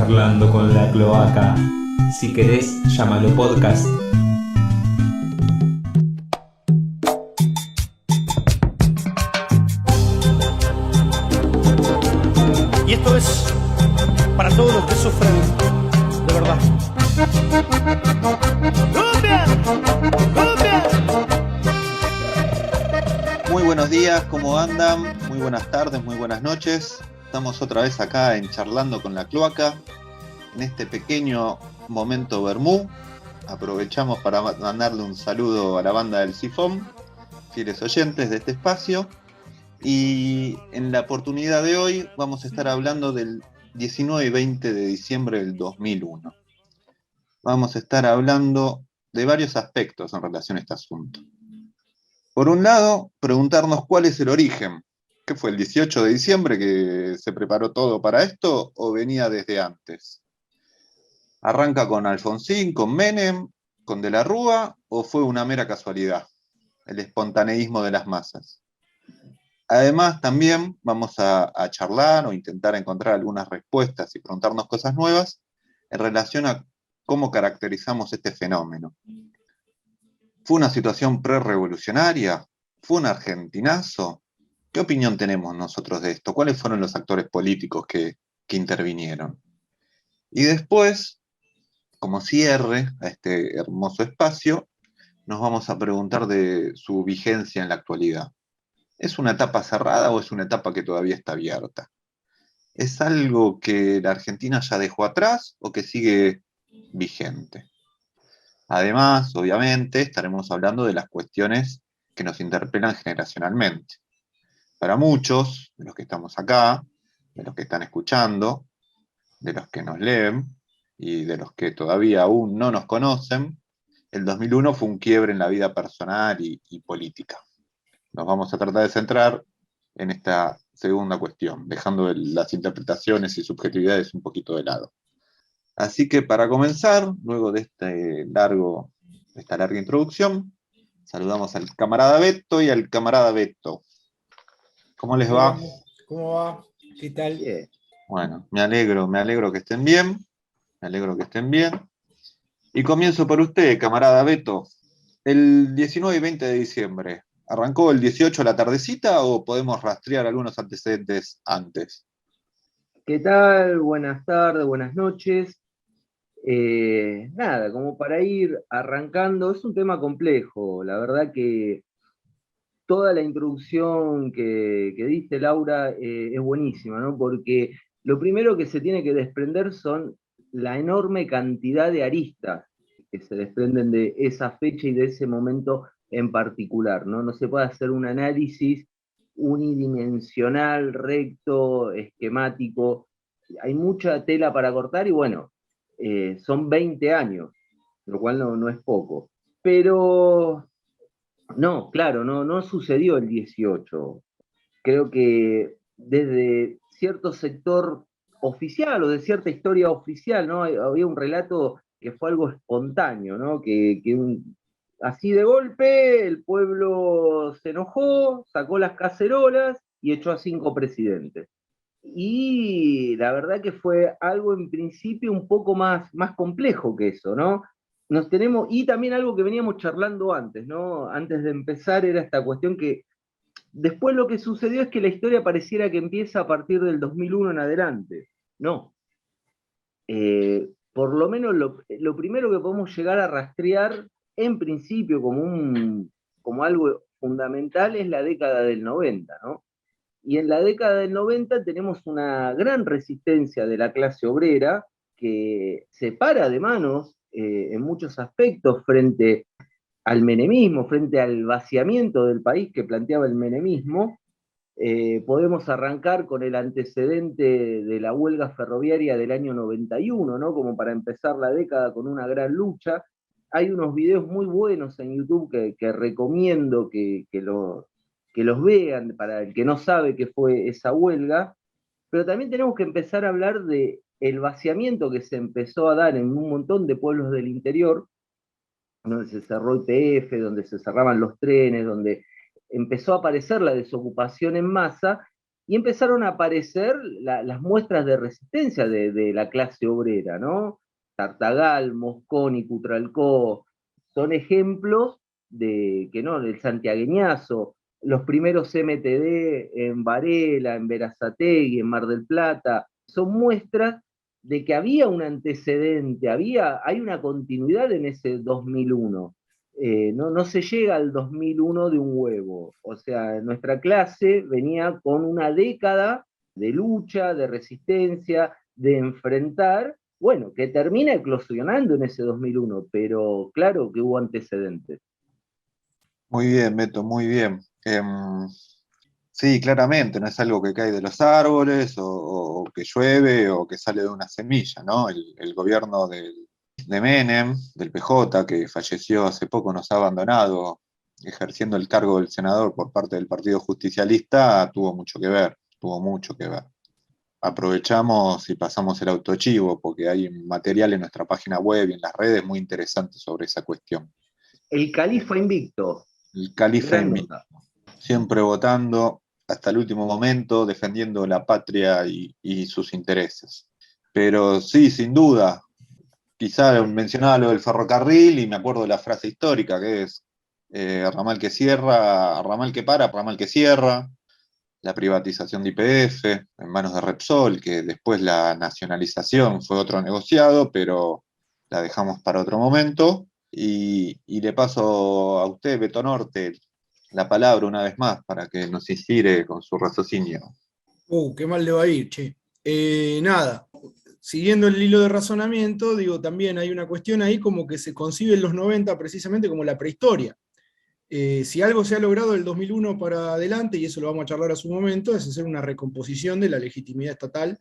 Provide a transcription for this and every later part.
Charlando con la Cloaca. Si querés, llámalo podcast. Y esto es para todos los que sufren de verdad. ¡Cumbia! ¡Cumbia! Muy buenos días, ¿cómo andan? Muy buenas tardes, muy buenas noches. Estamos otra vez acá en Charlando con la Cloaca, en este pequeño momento vermú. Aprovechamos para mandarle un saludo a la banda del Sifón, fieles oyentes de este espacio. Y en la oportunidad de hoy vamos a estar hablando del 19 y 20 de diciembre del 2001. Vamos a estar hablando de varios aspectos en relación a este asunto. Por un lado, preguntarnos cuál es el origen. ¿Qué fue el 18 de diciembre que se preparó todo para esto o venía desde antes? ¿Arranca con Alfonsín, con Menem, con De la Rúa o fue una mera casualidad? El espontaneísmo de las masas. Además, también vamos a charlar o intentar encontrar algunas respuestas y preguntarnos cosas nuevas en relación a cómo caracterizamos este fenómeno. ¿Fue una situación prerrevolucionaria? ¿Fue un argentinazo? ¿Qué opinión tenemos nosotros de esto? ¿Cuáles fueron los actores políticos que intervinieron? Y después, como cierre a este hermoso espacio, nos vamos a preguntar de su vigencia en la actualidad. ¿Es una etapa cerrada o es una etapa que todavía está abierta? ¿Es algo que la Argentina ya dejó atrás o que sigue vigente? Además, obviamente, estaremos hablando de las cuestiones que nos interpelan generacionalmente. Para muchos, de los que estamos acá, de los que están escuchando, de los que nos leen y de los que todavía aún no nos conocen, el 2001 fue un quiebre en la vida personal y política. Nos vamos a tratar de centrar en esta segunda cuestión, dejando las interpretaciones y subjetividades un poquito de lado. Así que para comenzar, luego de esta larga introducción, saludamos al camarada Beto y al camarada Beto. ¿Cómo les va? ¿Cómo va? ¿Qué tal? Bien. Bueno, me alegro que estén bien, Y comienzo por usted, camarada Beto. El 19 y 20 de diciembre, ¿arrancó el 18 a la tardecita o podemos rastrear algunos antecedentes antes? ¿Qué tal? Buenas tardes, buenas noches. Nada, como para ir arrancando, es un tema complejo. La verdad que toda la introducción que diste, Laura, es buenísima, ¿no? Porque lo primero que se tiene que desprender son la enorme cantidad de aristas que se desprenden de esa fecha y de ese momento en particular, ¿no? No se puede hacer un análisis unidimensional, recto, esquemático. Hay mucha tela para cortar y bueno, son 20 años, lo cual no es poco. Pero no, claro, no sucedió el 18. Creo que desde cierto sector oficial o de cierta historia oficial, ¿no? Había un relato que fue algo espontáneo, ¿no? Así de golpe el pueblo se enojó, sacó las cacerolas y echó a 5 presidentes. Y la verdad que fue algo en principio un poco más complejo que eso, ¿no? Y también algo que veníamos charlando antes, ¿no? Antes de empezar era esta cuestión que después lo que sucedió es que la historia pareciera que empieza a partir del 2001 en adelante. No. Por lo menos lo primero que podemos llegar a rastrear en principio como algo fundamental es la década del 90, ¿no? Y en la década del 90 tenemos una gran resistencia de la clase obrera que se para de manos en muchos aspectos frente al menemismo, frente al vaciamiento del país que planteaba el menemismo. Podemos arrancar con el antecedente de la huelga ferroviaria del año 91, ¿no? Como para empezar la década con una gran lucha. Hay unos videos muy buenos en YouTube que recomiendo que los vean para el que no sabe qué fue esa huelga, pero también tenemos que empezar a hablar de el vaciamiento que se empezó a dar en un montón de pueblos del interior, donde se cerró YPF, donde se cerraban los trenes, donde empezó a aparecer la desocupación en masa, y empezaron a aparecer las muestras de resistencia de la clase obrera, ¿no? Tartagal, Mosconi, Cutralcó, son ejemplos de que no, del santiagueñazo, los primeros MTD en Varela, en Berazategui, en Mar del Plata, son muestras de que había un antecedente, hay una continuidad en ese 2001. No se llega al 2001 de un huevo. O sea, nuestra clase venía con una década de lucha, de resistencia, de enfrentar, bueno, que termina eclosionando en ese 2001, pero claro que hubo antecedentes. Muy bien, Beto, muy bien. Sí, claramente, no es algo que cae de los árboles o que llueve o que sale de una semilla, ¿no? El gobierno de Menem, del PJ, que falleció hace poco, nos ha abandonado ejerciendo el cargo del senador por parte del Partido Justicialista, tuvo mucho que ver, tuvo mucho que ver. Aprovechamos y pasamos el autochivo porque hay material en nuestra página web y en las redes muy interesante sobre esa cuestión. El califa invicto. El califa invicto. Siempre votando hasta el último momento, defendiendo la patria y sus intereses. Pero sí, sin duda, quizá mencionaba lo del ferrocarril y me acuerdo de la frase histórica que es ramal que cierra, ramal que para, ramal que cierra, la privatización de YPF en manos de Repsol, que después la nacionalización fue otro negociado, pero la dejamos para otro momento. Y le paso a usted, Beto Norte, la palabra una vez más para que nos inspire con su raciocinio. Qué mal le va a ir, che. Nada, siguiendo el hilo de razonamiento, digo, también hay una cuestión ahí como que se concibe en los 90 precisamente como la prehistoria. Si algo se ha logrado del 2001 para adelante, y eso lo vamos a charlar a su momento, es hacer una recomposición de la legitimidad estatal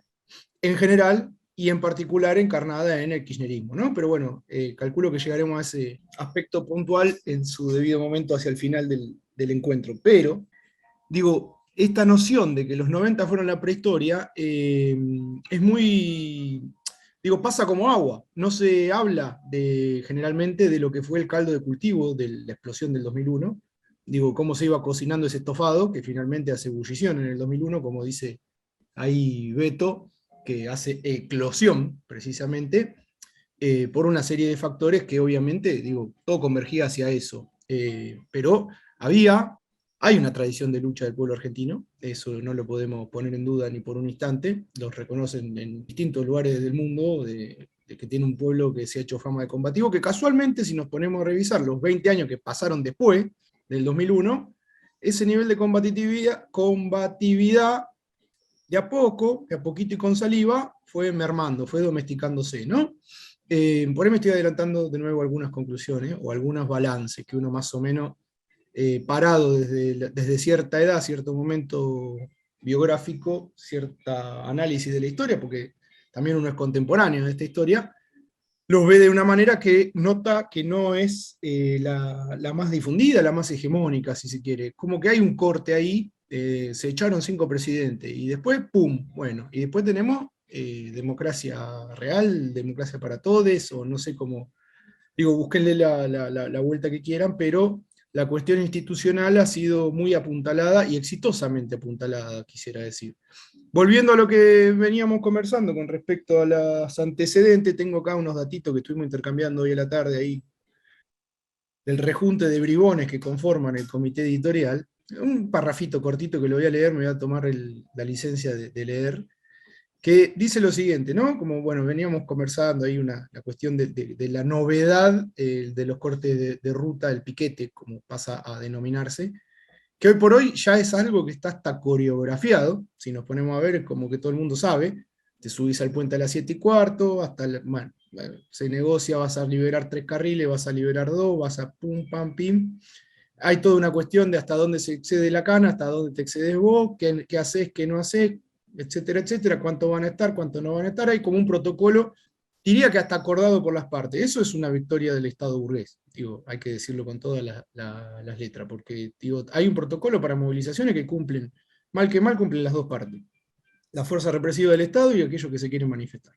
en general, y en particular encarnada en el kirchnerismo, ¿no? Pero bueno, calculo que llegaremos a ese aspecto puntual en su debido momento hacia el final del encuentro. Pero, digo, esta noción de que los 90 fueron la prehistoria es muy, digo, pasa como agua. No se habla generalmente de lo que fue el caldo de cultivo de la explosión del 2001, digo, cómo se iba cocinando ese estofado, que finalmente hace ebullición en el 2001, como dice ahí Beto, que hace eclosión, precisamente, por una serie de factores que obviamente, digo, todo convergía hacia eso. Pero hay una tradición de lucha del pueblo argentino, eso no lo podemos poner en duda ni por un instante, los reconocen en distintos lugares del mundo, de que tiene un pueblo que se ha hecho fama de combativo, que casualmente, si nos ponemos a revisar los 20 años que pasaron después del 2001, ese nivel de combatividad de a poquito y con saliva, fue mermando, fue domesticándose, ¿no? Por ahí me estoy adelantando de nuevo algunas conclusiones, o algunos balances, que uno más o menos, parado desde cierta edad, cierto momento biográfico, cierta análisis de la historia, porque también uno es contemporáneo de esta historia, los ve de una manera que nota que no es la más difundida, la más hegemónica, si se quiere. Como que hay un corte ahí, se echaron 5 presidentes, y después, ¡pum! Bueno, y después tenemos democracia real, democracia para todos, o no sé cómo, digo, búsquenle la vuelta que quieran, pero la cuestión institucional ha sido muy apuntalada, y exitosamente apuntalada, quisiera decir. Volviendo a lo que veníamos conversando con respecto a los antecedentes, tengo acá unos datitos que estuvimos intercambiando hoy a la tarde ahí, del rejunte de bribones que conforman el comité editorial. Un parrafito cortito que lo voy a leer, me voy a tomar la licencia de leer, que dice lo siguiente, ¿no? Como, bueno, veníamos conversando ahí la cuestión de la novedad de los cortes de ruta, el piquete, como pasa a denominarse, que hoy por hoy ya es algo que está hasta coreografiado. Si nos ponemos a ver, como que todo el mundo sabe, te subís al puente a las 7:15, bueno, se negocia, vas a liberar 3 carriles, vas a liberar 2, vas a pum, pam, pim. Hay toda una cuestión de hasta dónde se excede la cana, hasta dónde te excedes vos, qué haces, qué no haces, etcétera, etcétera, cuánto van a estar, cuánto no van a estar. Hay como un protocolo, diría que hasta acordado por las partes. Eso es una victoria del Estado burgués, digo, hay que decirlo con todas las letras, porque digo, hay un protocolo para movilizaciones que cumplen, mal que mal, cumplen las dos partes, la fuerza represiva del Estado y aquellos que se quieren manifestar.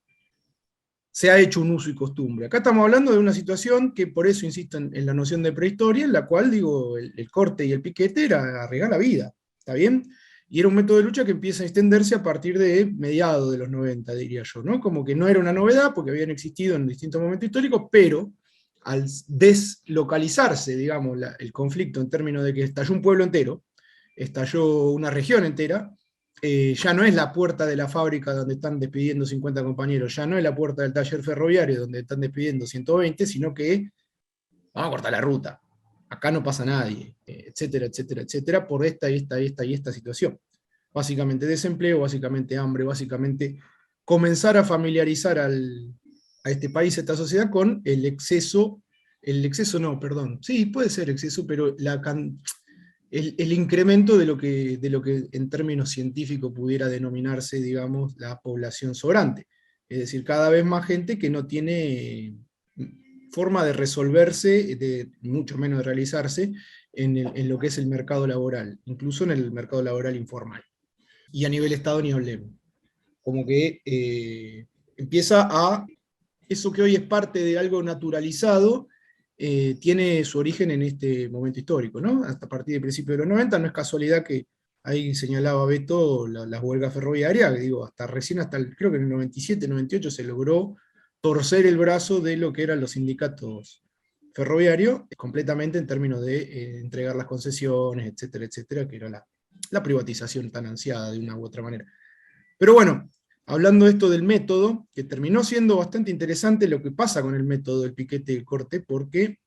Se ha hecho un uso y costumbre. Acá estamos hablando de una situación que, por eso insisto en la noción de prehistoria, en la cual, digo, el corte y el piquete era arriesgar la vida, ¿está bien? Y era un método de lucha que empieza a extenderse a partir de mediados de los 90, diría yo, ¿no? Como que no era una novedad, porque habían existido en distintos momentos históricos, pero al deslocalizarse, digamos, el conflicto en términos de que estalló un pueblo entero, estalló una región entera, ya no es la puerta de la fábrica donde están despidiendo 50 compañeros, ya no es la puerta del taller ferroviario donde están despidiendo 120, sino que vamos a cortar la ruta, acá no pasa nadie, etcétera, etcétera, etcétera, por esta y esta situación. Básicamente desempleo, básicamente hambre, básicamente comenzar a familiarizar a este país, a esta sociedad, con el exceso no, perdón, sí, puede ser exceso, pero el incremento de lo que en términos científicos pudiera denominarse, digamos, la población sobrante. Es decir, cada vez más gente que no tiene forma de resolverse, mucho menos de realizarse, en lo que es el mercado laboral, incluso en el mercado laboral informal. Y a nivel Estado ni hablemos. Como que empieza a, eso que hoy es parte de algo naturalizado, tiene su origen en este momento histórico, ¿no? Hasta a partir del principio de los 90, no es casualidad que ahí señalaba Beto las huelgas ferroviarias, digo, creo que en el 97, 98 se logró torcer el brazo de lo que eran los sindicatos ferroviarios, completamente en términos de entregar las concesiones, etcétera, etcétera, que era la privatización tan ansiada de una u otra manera. Pero bueno, hablando de esto del método, que terminó siendo bastante interesante lo que pasa con el método del piquete y el corte, porque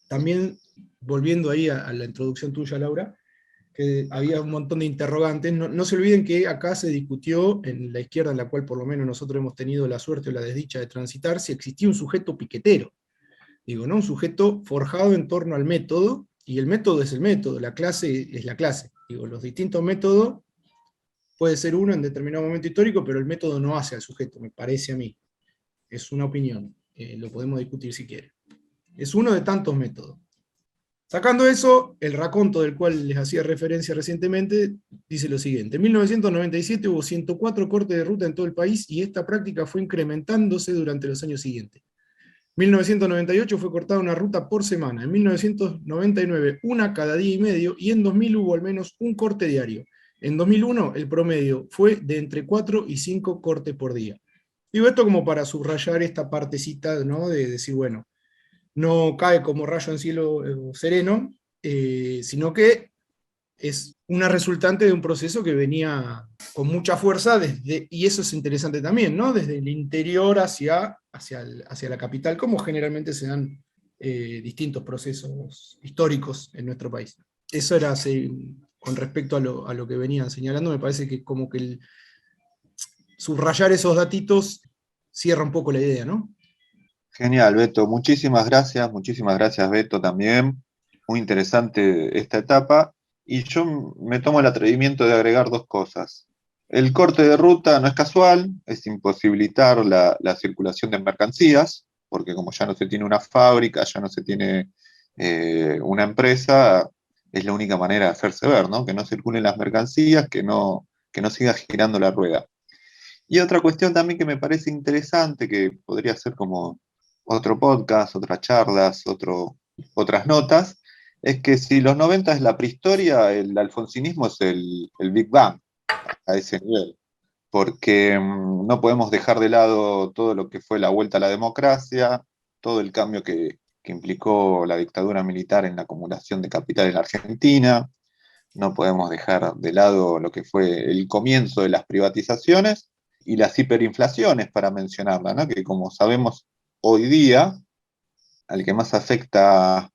también, volviendo ahí a la introducción tuya, Laura, que había un montón de interrogantes, no se olviden que acá se discutió, en la izquierda en la cual por lo menos nosotros hemos tenido la suerte o la desdicha de transitar, si existía un sujeto piquetero. Digo, ¿no? Un sujeto forjado en torno al método, y el método es el método, la clase es la clase. Digo, los distintos métodos, puede ser uno en determinado momento histórico, pero el método no hace al sujeto, me parece a mí. Es una opinión, lo podemos discutir si quieren. Es uno de tantos métodos. Sacando eso, el raconto del cual les hacía referencia recientemente dice lo siguiente: en 1997 hubo 104 cortes de ruta en todo el país y esta práctica fue incrementándose durante los años siguientes. En 1998 fue cortada una ruta por semana, en 1999 una cada día y medio, y en 2000 hubo al menos un corte diario. En 2001 el promedio fue de entre 4 y 5 cortes por día. Digo esto como para subrayar esta partecita, ¿no? De decir, bueno, no cae como rayo en cielo sereno, sino que es una resultante de un proceso que venía con mucha fuerza y eso es interesante también, ¿no? Desde el interior hacia la capital, como generalmente se dan distintos procesos históricos en nuestro país. Eso era con respecto a lo que venían señalando, me parece que como que subrayar esos datitos cierra un poco la idea, ¿no? Genial, Beto. Muchísimas gracias, Beto, también. Muy interesante esta etapa. Y yo me tomo el atrevimiento de agregar dos cosas. El corte de ruta no es casual, es imposibilitar la circulación de mercancías, porque como ya no se tiene una fábrica, ya no se tiene una empresa, es la única manera de hacerse ver, ¿no? Que no circulen las mercancías, que no siga girando la rueda. Y otra cuestión también que me parece interesante, que podría ser como otro podcast, otras charlas, otras notas, es que si los 90 es la prehistoria, el alfonsinismo es el Big Bang, a ese nivel. Porque no podemos dejar de lado todo lo que fue la vuelta a la democracia, todo el cambio que implicó la dictadura militar en la acumulación de capital en la Argentina, no podemos dejar de lado lo que fue el comienzo de las privatizaciones y las hiperinflaciones, para mencionarla, ¿no? Que como sabemos hoy día, al que más afecta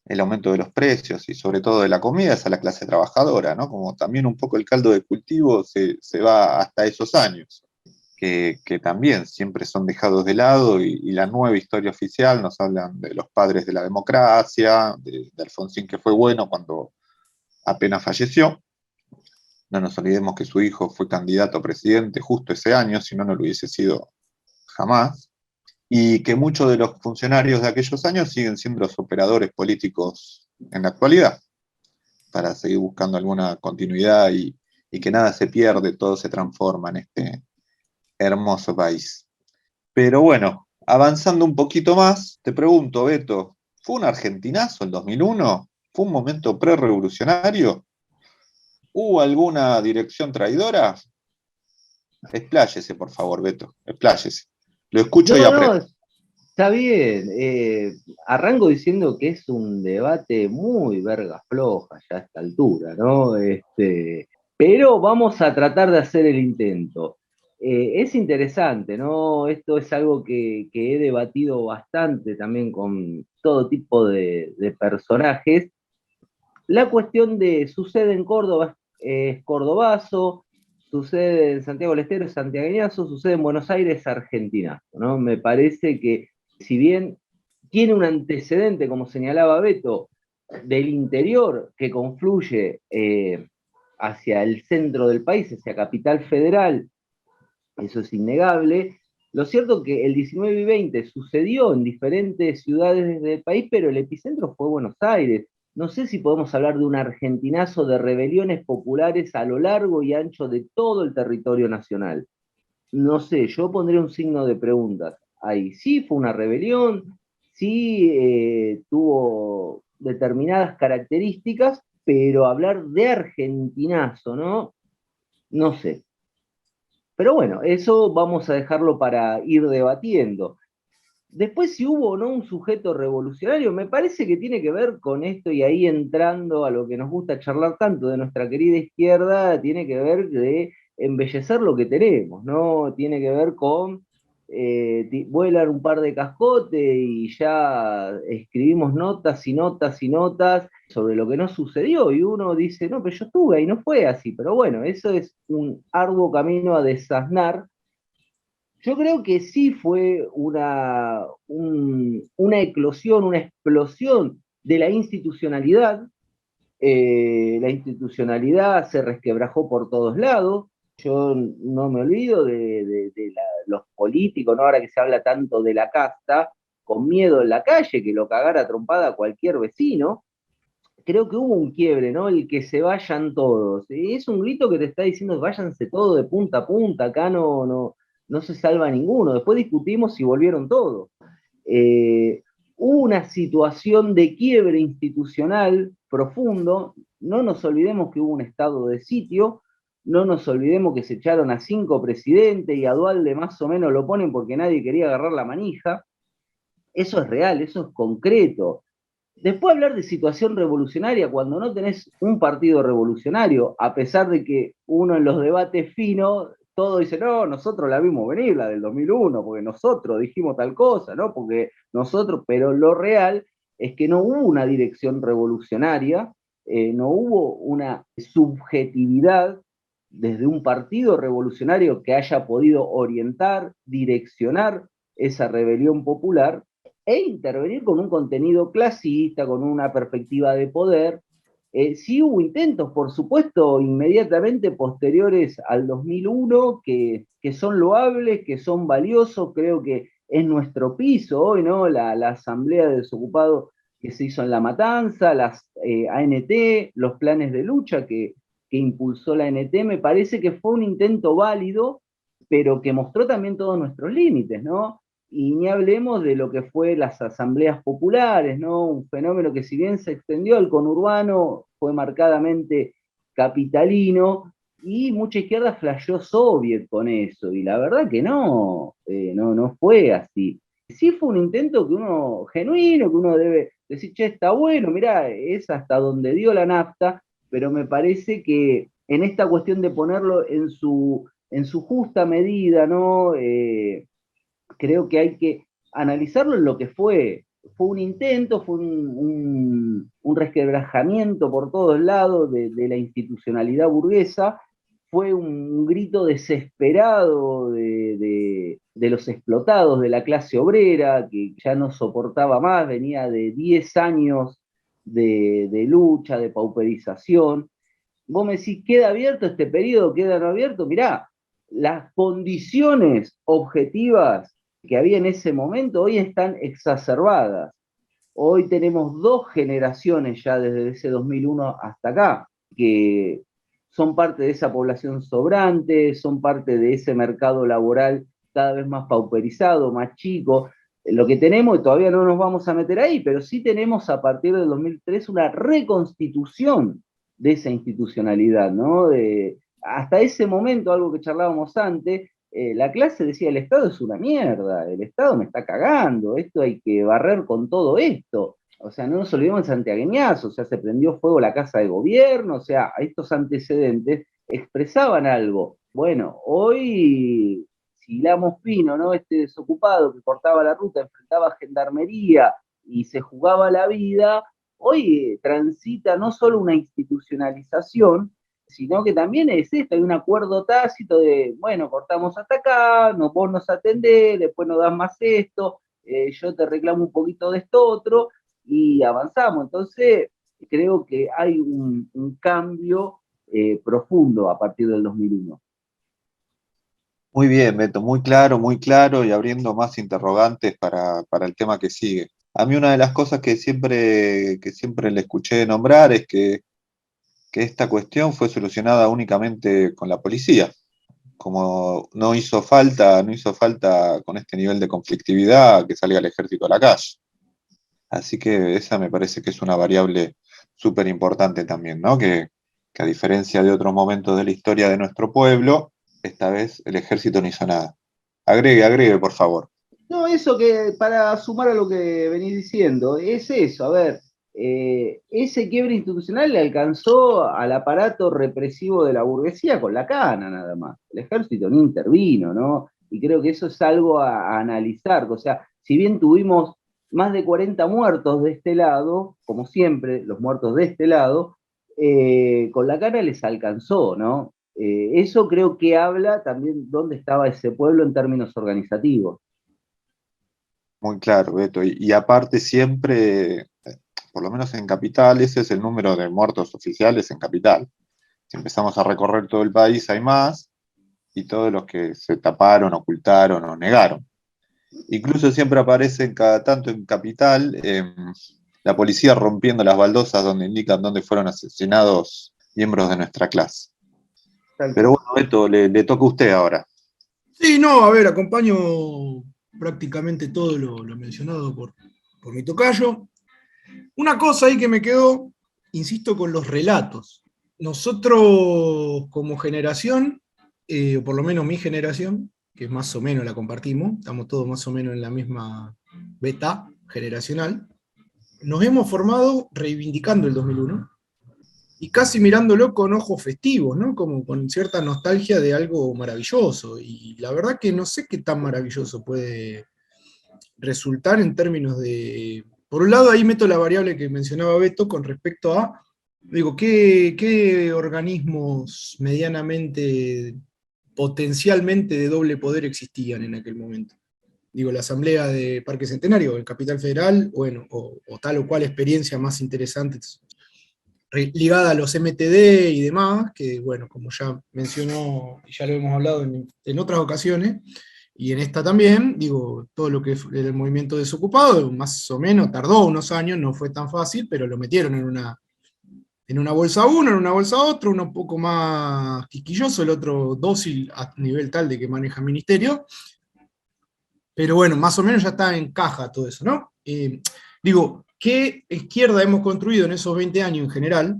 el aumento de los precios y sobre todo de la comida es a la clase trabajadora, ¿no? Como también un poco el caldo de cultivo se va hasta esos años, que también siempre son dejados de lado, y la nueva historia oficial nos hablan de los padres de la democracia, de Alfonsín, que fue bueno cuando apenas falleció. No nos olvidemos que su hijo fue candidato a presidente justo ese año, si no, no lo hubiese sido jamás, y que muchos de los funcionarios de aquellos años siguen siendo los operadores políticos en la actualidad, para seguir buscando alguna continuidad y que nada se pierde, todo se transforma en este hermoso país. Pero bueno, avanzando un poquito más, te pregunto, Beto, ¿fue un argentinazo el 2001? ¿Fue un momento pre-revolucionario? ¿Hubo alguna dirección traidora? Expláyese, por favor, Beto, expláyese. Lo escucho y aprendo. No, está bien. Arranco diciendo que es un debate muy verga floja ya a esta altura, ¿no? Pero vamos a tratar de hacer el intento. Es interesante, ¿no? Esto es algo que he debatido bastante también con todo tipo de personajes. La cuestión de sucede en Córdoba es cordobazo, sucede en Santiago del Estero es santiagueñazo, sucede en Buenos Aires argentinazo, ¿no? Me parece que si bien tiene un antecedente, como señalaba Beto, del interior que confluye hacia el centro del país, hacia Capital Federal, eso es innegable. Lo cierto es que el 19 y 20 sucedió en diferentes ciudades del país, pero el epicentro fue Buenos Aires. No sé si podemos hablar de un argentinazo de rebeliones populares a lo largo y ancho de todo el territorio nacional. No sé, yo pondría un signo de preguntas. Ahí sí fue una rebelión, sí tuvo determinadas características, pero hablar de argentinazo, ¿no? No sé. Pero bueno, eso vamos a dejarlo para ir debatiendo. Después, si hubo o no un sujeto revolucionario, me parece que tiene que ver con esto, y ahí entrando a lo que nos gusta charlar tanto de nuestra querida izquierda, tiene que ver de embellecer lo que tenemos, ¿no? Tiene que ver con vuelan un par de cascotes y ya escribimos notas y notas y notas sobre lo que no sucedió, y uno dice, no, pero yo estuve ahí, no fue así, pero bueno, eso es un arduo camino a desasnar. Yo creo que sí fue una eclosión, una explosión de la institucionalidad. La institucionalidad se resquebrajó por todos lados. Yo no me olvido de los políticos, ¿no? Ahora que se habla tanto de la casta, con miedo en la calle, que lo cagara a trompada a cualquier vecino. Creo que hubo un quiebre, ¿no? El que se vayan todos. Es un grito que te está diciendo, váyanse todos de punta a punta, acá no se salva ninguno. Después discutimos si volvieron todos. Hubo una situación de quiebre institucional profundo. No nos olvidemos que hubo un estado de sitio, no nos olvidemos que se echaron a 5 presidentes y a Dualde más o menos lo ponen porque nadie quería agarrar la manija. Eso es real, eso es concreto. Después hablar de situación revolucionaria cuando no tenés un partido revolucionario, a pesar de que uno en los debates finos, todo dice, no, nosotros la vimos venir, la del 2001, porque nosotros dijimos tal cosa, ¿no? Porque nosotros, pero lo real es que no hubo una dirección revolucionaria, no hubo una subjetividad desde un partido revolucionario que haya podido orientar, direccionar esa rebelión popular, e intervenir con un contenido clasista, con una perspectiva de poder. Sí hubo intentos, por supuesto, inmediatamente posteriores al 2001, que son loables, que son valiosos. Creo que es nuestro piso hoy, ¿no? La asamblea de desocupados que se hizo en La Matanza, las ANT, los planes de lucha que impulsó la ANT, me parece que fue un intento válido, pero que mostró también todos nuestros límites, ¿no? Y ni hablemos de lo que fue las asambleas populares, ¿no? Un fenómeno que si bien se extendió al conurbano, fue marcadamente capitalino, y mucha izquierda flasheó soviet con eso, y la verdad que no fue así. Sí fue un intento que uno, genuino, que uno debe decir, che, está bueno, mirá, es hasta donde dio la nafta, pero me parece que en esta cuestión de ponerlo en su justa medida, ¿no? Creo que hay que analizarlo en lo que fue. Fue un intento, fue un resquebrajamiento por todos lados de la institucionalidad burguesa, fue un grito desesperado de los explotados de la clase obrera, que ya no soportaba más, venía de 10 años de lucha, de pauperización. Vos me decís, ¿queda abierto este periodo? ¿Queda no abierto? Mirá, las condiciones objetivas que había en ese momento hoy están exacerbadas. Hoy tenemos 2 generaciones ya desde ese 2001 hasta acá, que son parte de esa población sobrante, son parte de ese mercado laboral cada vez más pauperizado, más chico. Lo que tenemos, y todavía no nos vamos a meter ahí, pero sí tenemos a partir del 2003 una reconstitución de esa institucionalidad, ¿no? Hasta ese momento, algo que charlábamos antes, la clase decía, el Estado es una mierda, el Estado me está cagando, esto hay que barrer con todo esto. O sea, no nos olvidemos de santiagueñazo, o sea, se prendió fuego la casa de gobierno, o sea, estos antecedentes expresaban algo. Bueno, hoy, si hilamos fino, ¿no? Este desocupado que cortaba la ruta, enfrentaba gendarmería y se jugaba la vida, hoy transita no solo una institucionalización, sino que también es esto, hay un acuerdo tácito de, bueno, cortamos hasta acá, no, vos nos atendés, después nos das más esto, yo te reclamo un poquito de esto otro, y avanzamos. Entonces, creo que hay un cambio profundo a partir del 2001. Muy bien, Beto, muy claro y abriendo más interrogantes para el tema que sigue. A mí una de las cosas que siempre le escuché nombrar es que esta cuestión fue solucionada únicamente con la policía. Como no hizo falta con este nivel de conflictividad que salga el ejército a la calle. Así que esa me parece que es una variable súper importante también, ¿no? Que a diferencia de otros momentos de la historia de nuestro pueblo, esta vez el ejército no hizo nada. Agregue, por favor. No, eso que, para sumar a lo que venís diciendo, es eso, a ver, ese quiebre institucional le alcanzó al aparato represivo de la burguesía con la cana nada más. El ejército no intervino, ¿no? Y creo que eso es algo a analizar. O sea, si bien tuvimos más de 40 muertos de este lado, como siempre, los muertos de este lado, con la cana les alcanzó, ¿no? Eso creo que habla también dónde estaba ese pueblo en términos organizativos. Muy claro, Beto. Y aparte siempre, por lo menos en Capital, ese es el número de muertos oficiales en Capital. Si empezamos a recorrer todo el país hay más, y todos los que se taparon, ocultaron o negaron. Incluso siempre aparece cada tanto en Capital la policía rompiendo las baldosas donde indican dónde fueron asesinados miembros de nuestra clase. Pero bueno, Beto, le toca a usted ahora. Sí, no, a ver, acompaño prácticamente todo lo mencionado por mi tocayo. Una cosa ahí que me quedó, insisto, con los relatos. Nosotros como generación, o por lo menos mi generación, que más o menos la compartimos, estamos todos más o menos en la misma beta generacional, nos hemos formado reivindicando el 2001 y casi mirándolo con ojos festivos, ¿no? Como con cierta nostalgia de algo maravilloso, y la verdad que no sé qué tan maravilloso puede resultar en términos de... Por un lado ahí meto la variable que mencionaba Beto con respecto a, digo, ¿qué organismos medianamente, potencialmente de doble poder existían en aquel momento? Digo, la Asamblea de Parque Centenario, el Capital Federal, bueno, o tal o cual experiencia más interesante ligada a los MTD y demás, que bueno, como ya mencionó, y ya lo hemos hablado en otras ocasiones, y en esta también, digo, todo lo que fue el movimiento desocupado, más o menos, tardó unos años, no fue tan fácil, pero lo metieron en una bolsa uno, en una bolsa otro, uno un poco más quisquilloso, el otro dócil a nivel tal de que maneja ministerio, pero bueno, más o menos ya está en caja todo eso, ¿no? Digo, ¿qué izquierda hemos construido en esos 20 años en general,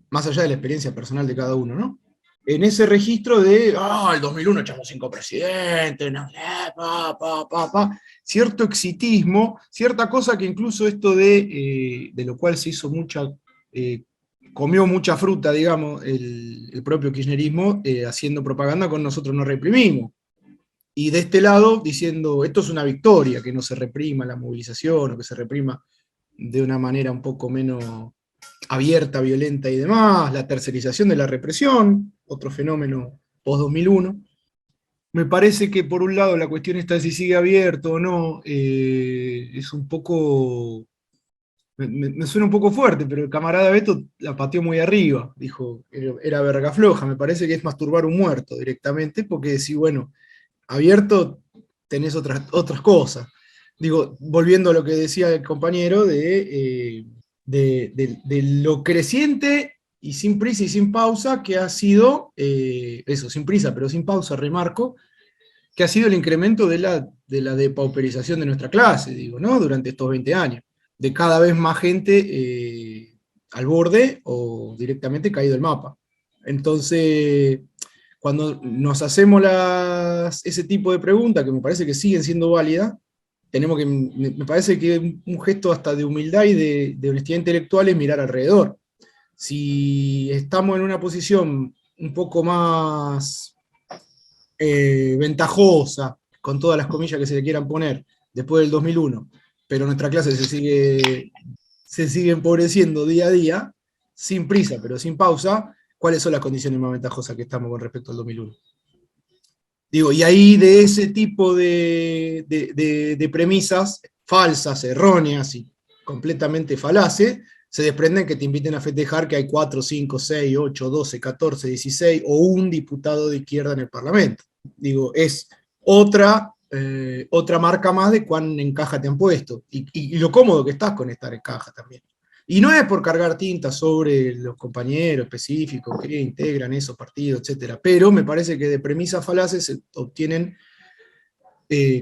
más allá de la experiencia personal de cada uno, ¿no? En ese registro de, el 2001 echamos 5 presidentes, no, cierto exitismo, cierta cosa que incluso esto de lo cual se hizo comió mucha fruta, digamos, el propio kirchnerismo, haciendo propaganda con nosotros no reprimimos. Y de este lado, diciendo, esto es una victoria, que no se reprima la movilización, o que se reprima de una manera un poco menos abierta, violenta y demás, la tercerización de la represión, otro fenómeno post-2001. Me parece que por un lado la cuestión está de si sigue abierto o no, es un poco, me suena un poco fuerte, pero el camarada Beto la pateó muy arriba, dijo, era verga floja, me parece que es masturbar un muerto directamente, porque decís, bueno, abierto tenés otras cosas. Digo, volviendo a lo que decía el compañero de lo creciente y sin prisa y sin pausa que ha sido, eso, sin prisa pero sin pausa, remarco, que ha sido el incremento de la depauperización de nuestra clase, digo, ¿no? Durante estos 20 años, de cada vez más gente al borde o directamente caído el mapa. Entonces, cuando nos hacemos ese tipo de preguntas, que me parece que siguen siendo válidas, tenemos que, me parece que un gesto hasta de humildad y de honestidad intelectual es mirar alrededor. Si estamos en una posición un poco más ventajosa, con todas las comillas que se le quieran poner, después del 2001, pero nuestra clase se sigue empobreciendo día a día, sin prisa, pero sin pausa, ¿cuáles son las condiciones más ventajosas que estamos con respecto al 2001? Digo, y ahí de ese tipo de premisas falsas, erróneas y completamente falaces, se desprenden que te inviten a festejar que hay 4, 5, 6, 8, 12, 14, 16 o un diputado de izquierda en el Parlamento. Digo, es otra marca más de cuán en caja te han puesto y lo cómodo que estás con estar en caja también. Y no es por cargar tinta sobre los compañeros específicos que integran esos partidos, etcétera, pero me parece que de premisas falaces se obtienen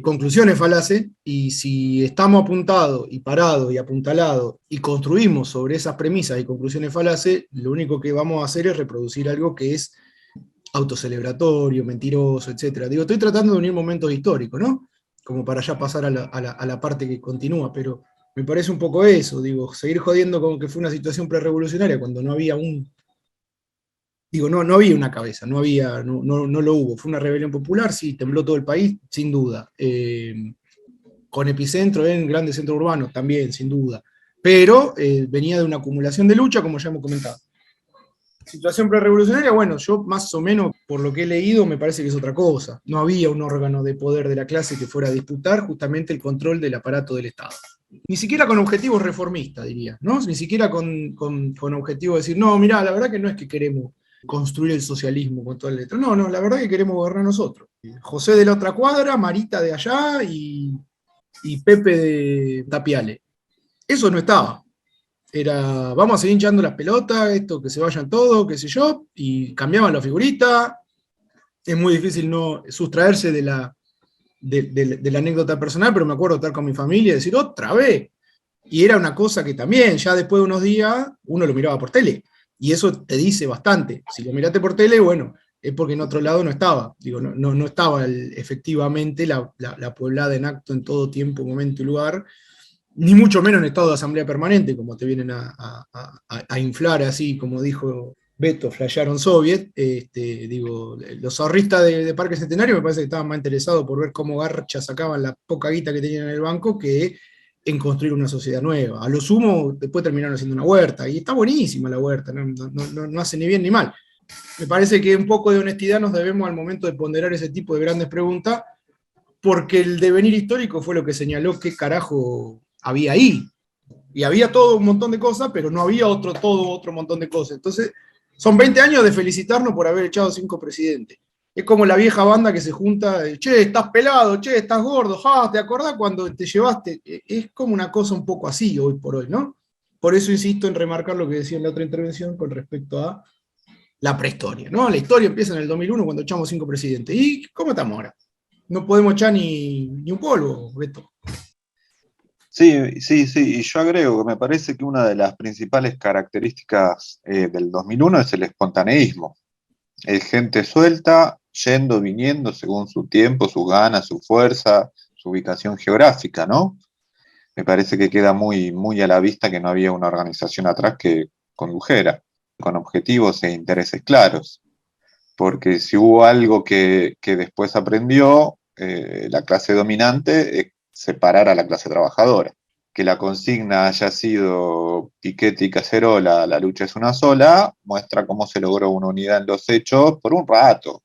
conclusiones falaces, y si estamos apuntados y parados y apuntalados y construimos sobre esas premisas y conclusiones falaces, lo único que vamos a hacer es reproducir algo que es autocelebratorio, mentiroso, etcétera. Digo, estoy tratando de unir momentos históricos, ¿no? Como para ya pasar a la parte que continúa, pero me parece un poco eso, digo, seguir jodiendo como que fue una situación prerevolucionaria cuando no había no había una cabeza, no lo hubo. Fue una rebelión popular, sí, tembló todo el país, sin duda. Con epicentro en grandes centros urbanos, también, sin duda. Pero venía de una acumulación de lucha, como ya hemos comentado. Situación prerevolucionaria, bueno, yo más o menos, por lo que he leído, me parece que es otra cosa. No había un órgano de poder de la clase que fuera a disputar justamente el control del aparato del Estado. Ni siquiera con objetivos reformistas, diría, ¿no? Ni siquiera con objetivo de decir, no, mirá, la verdad que no es que queremos construir el socialismo con toda la letra. No, la verdad que queremos gobernar nosotros. José de la otra cuadra, Marita de allá y Pepe de Tapiale. Eso no estaba. Era, vamos a seguir hinchando las pelotas, esto, que se vayan todos, qué sé yo, y cambiaban la figurita. Es muy difícil no sustraerse de la anécdota personal, pero me acuerdo estar con mi familia y decir, otra vez. Y era una cosa que también, ya después de unos días, uno lo miraba por tele. Y eso te dice bastante. Si lo miraste por tele, bueno, es porque en otro lado no estaba. Digo, no estaba efectivamente la Pueblada en acto en todo tiempo, momento y lugar, ni mucho menos en estado de asamblea permanente, como te vienen a inflar así, como dijo Beto, flashearon Soviet. Digo, los ahorristas de Parque Centenario me parece que estaban más interesados por ver cómo garcha sacaban la poca guita que tenían en el banco que en construir una sociedad nueva. A lo sumo, después terminaron haciendo una huerta, y está buenísima la huerta, no hace ni bien ni mal. Me parece que un poco de honestidad nos debemos al momento de ponderar ese tipo de grandes preguntas, porque el devenir histórico fue lo que señaló qué carajo había ahí. Y había todo un montón de cosas, pero no había otro montón de cosas. Entonces, son 20 años de felicitarnos por haber echado 5 presidentes. Es como la vieja banda que se junta, che, estás pelado, che, estás gordo, ¿te acordás cuando te llevaste? Es como una cosa un poco así hoy por hoy, ¿no? Por eso insisto en remarcar lo que decía en la otra intervención con respecto a la prehistoria, ¿no? La historia empieza en el 2001 cuando echamos 5 presidentes. ¿Y cómo estamos ahora? No podemos echar ni un polvo, Beto. Sí, y yo agrego que me parece que una de las principales características del 2001 es el espontaneísmo. Es gente suelta, yendo, viniendo según su tiempo, sus ganas, su fuerza, su ubicación geográfica, ¿no? Me parece que queda muy, muy a la vista que no había una organización atrás que condujera, con objetivos e intereses claros. Porque si hubo algo que después aprendió la clase dominante, es separar a la clase trabajadora. Que la consigna haya sido Piketty y Cacerola, la lucha es una sola, muestra cómo se logró una unidad en los hechos por un rato,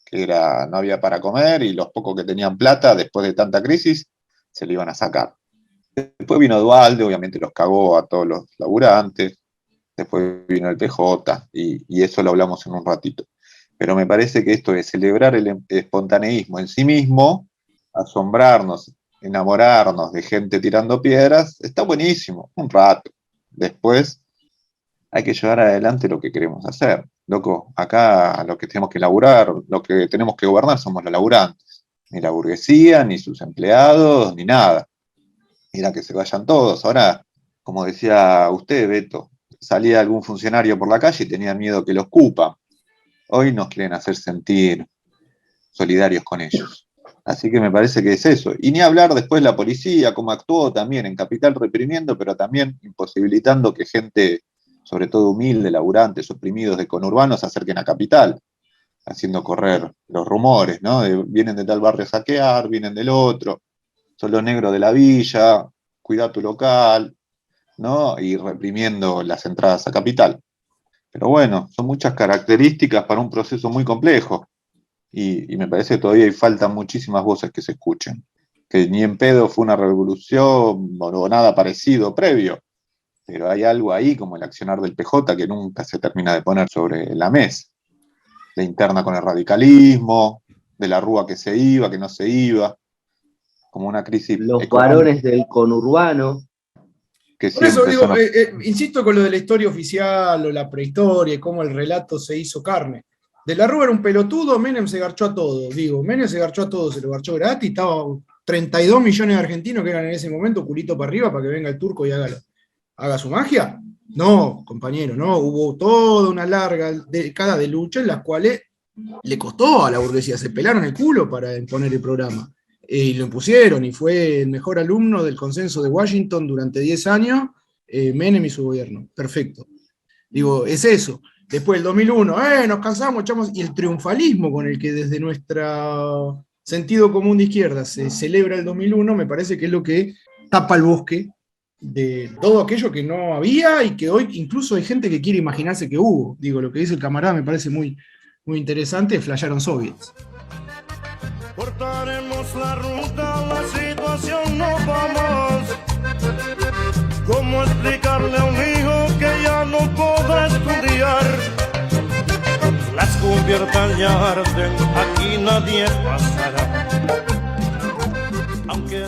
que no había para comer y los pocos que tenían plata, después de tanta crisis, se le iban a sacar. Después vino Duhalde, obviamente los cagó a todos los laburantes, después vino el PJ, y eso lo hablamos en un ratito. Pero me parece que esto de celebrar el espontaneísmo en sí mismo, asombrarnos, enamorarnos de gente tirando piedras, está buenísimo, un rato. Después hay que llevar adelante lo que queremos hacer. Loco, acá lo que tenemos que laburar, lo que tenemos que gobernar somos los laburantes. Ni la burguesía, ni sus empleados, ni nada. Mira que se vayan todos. Ahora, como decía usted, Beto, salía algún funcionario por la calle y tenía miedo que lo escupan. Hoy nos quieren hacer sentir solidarios con ellos. Así que me parece que es eso. Y ni hablar después la policía, cómo actuó también en Capital reprimiendo, pero también imposibilitando que gente, sobre todo humilde, laburantes, oprimidos de conurbanos, se acerquen a Capital, haciendo correr los rumores, ¿no? Vienen de tal barrio a saquear, vienen del otro, son los negros de la villa, cuida tu local, ¿no? Y reprimiendo las entradas a Capital. Pero bueno, son muchas características para un proceso muy complejo. Y me parece que todavía faltan muchísimas voces que se escuchen. Que ni en pedo fue una revolución o nada parecido previo. Pero hay algo ahí, como el accionar del PJ, que nunca se termina de poner sobre la mesa. La interna con el radicalismo, de la rúa que se iba, que no se iba. Como una crisis Los económica. varones del conurbano. Que Por eso digo, son... insisto con lo de la historia oficial o la prehistoria y cómo el relato se hizo carne. De la Rúa era un pelotudo, Menem se garchó a todo. Digo, Menem se garchó a todo, se lo garchó gratis, estaba 32 millones de argentinos que eran en ese momento culito para arriba para que venga el turco y haga su magia. No, compañero, no, hubo toda una larga década de lucha en las cuales le costó a la burguesía, se pelaron el culo para imponer el programa. Y lo impusieron, y fue el mejor alumno del consenso de Washington durante 10 años, Menem y su gobierno. Perfecto. Digo, es eso. Después del 2001, nos cansamos, echamos, y el triunfalismo con el que desde nuestro sentido común de izquierda se celebra el 2001, me parece que es lo que tapa el bosque de todo aquello que no había y que hoy incluso hay gente que quiere imaginarse que hubo. Digo, lo que dice el camarada me parece muy, muy interesante, flashearon soviets. Cortaremos la ruta, la situación no va más. ¿Cómo explicarle a un hijo que ya no podrá estudiar? Las cubiertas ya arden, aquí nadie pasará.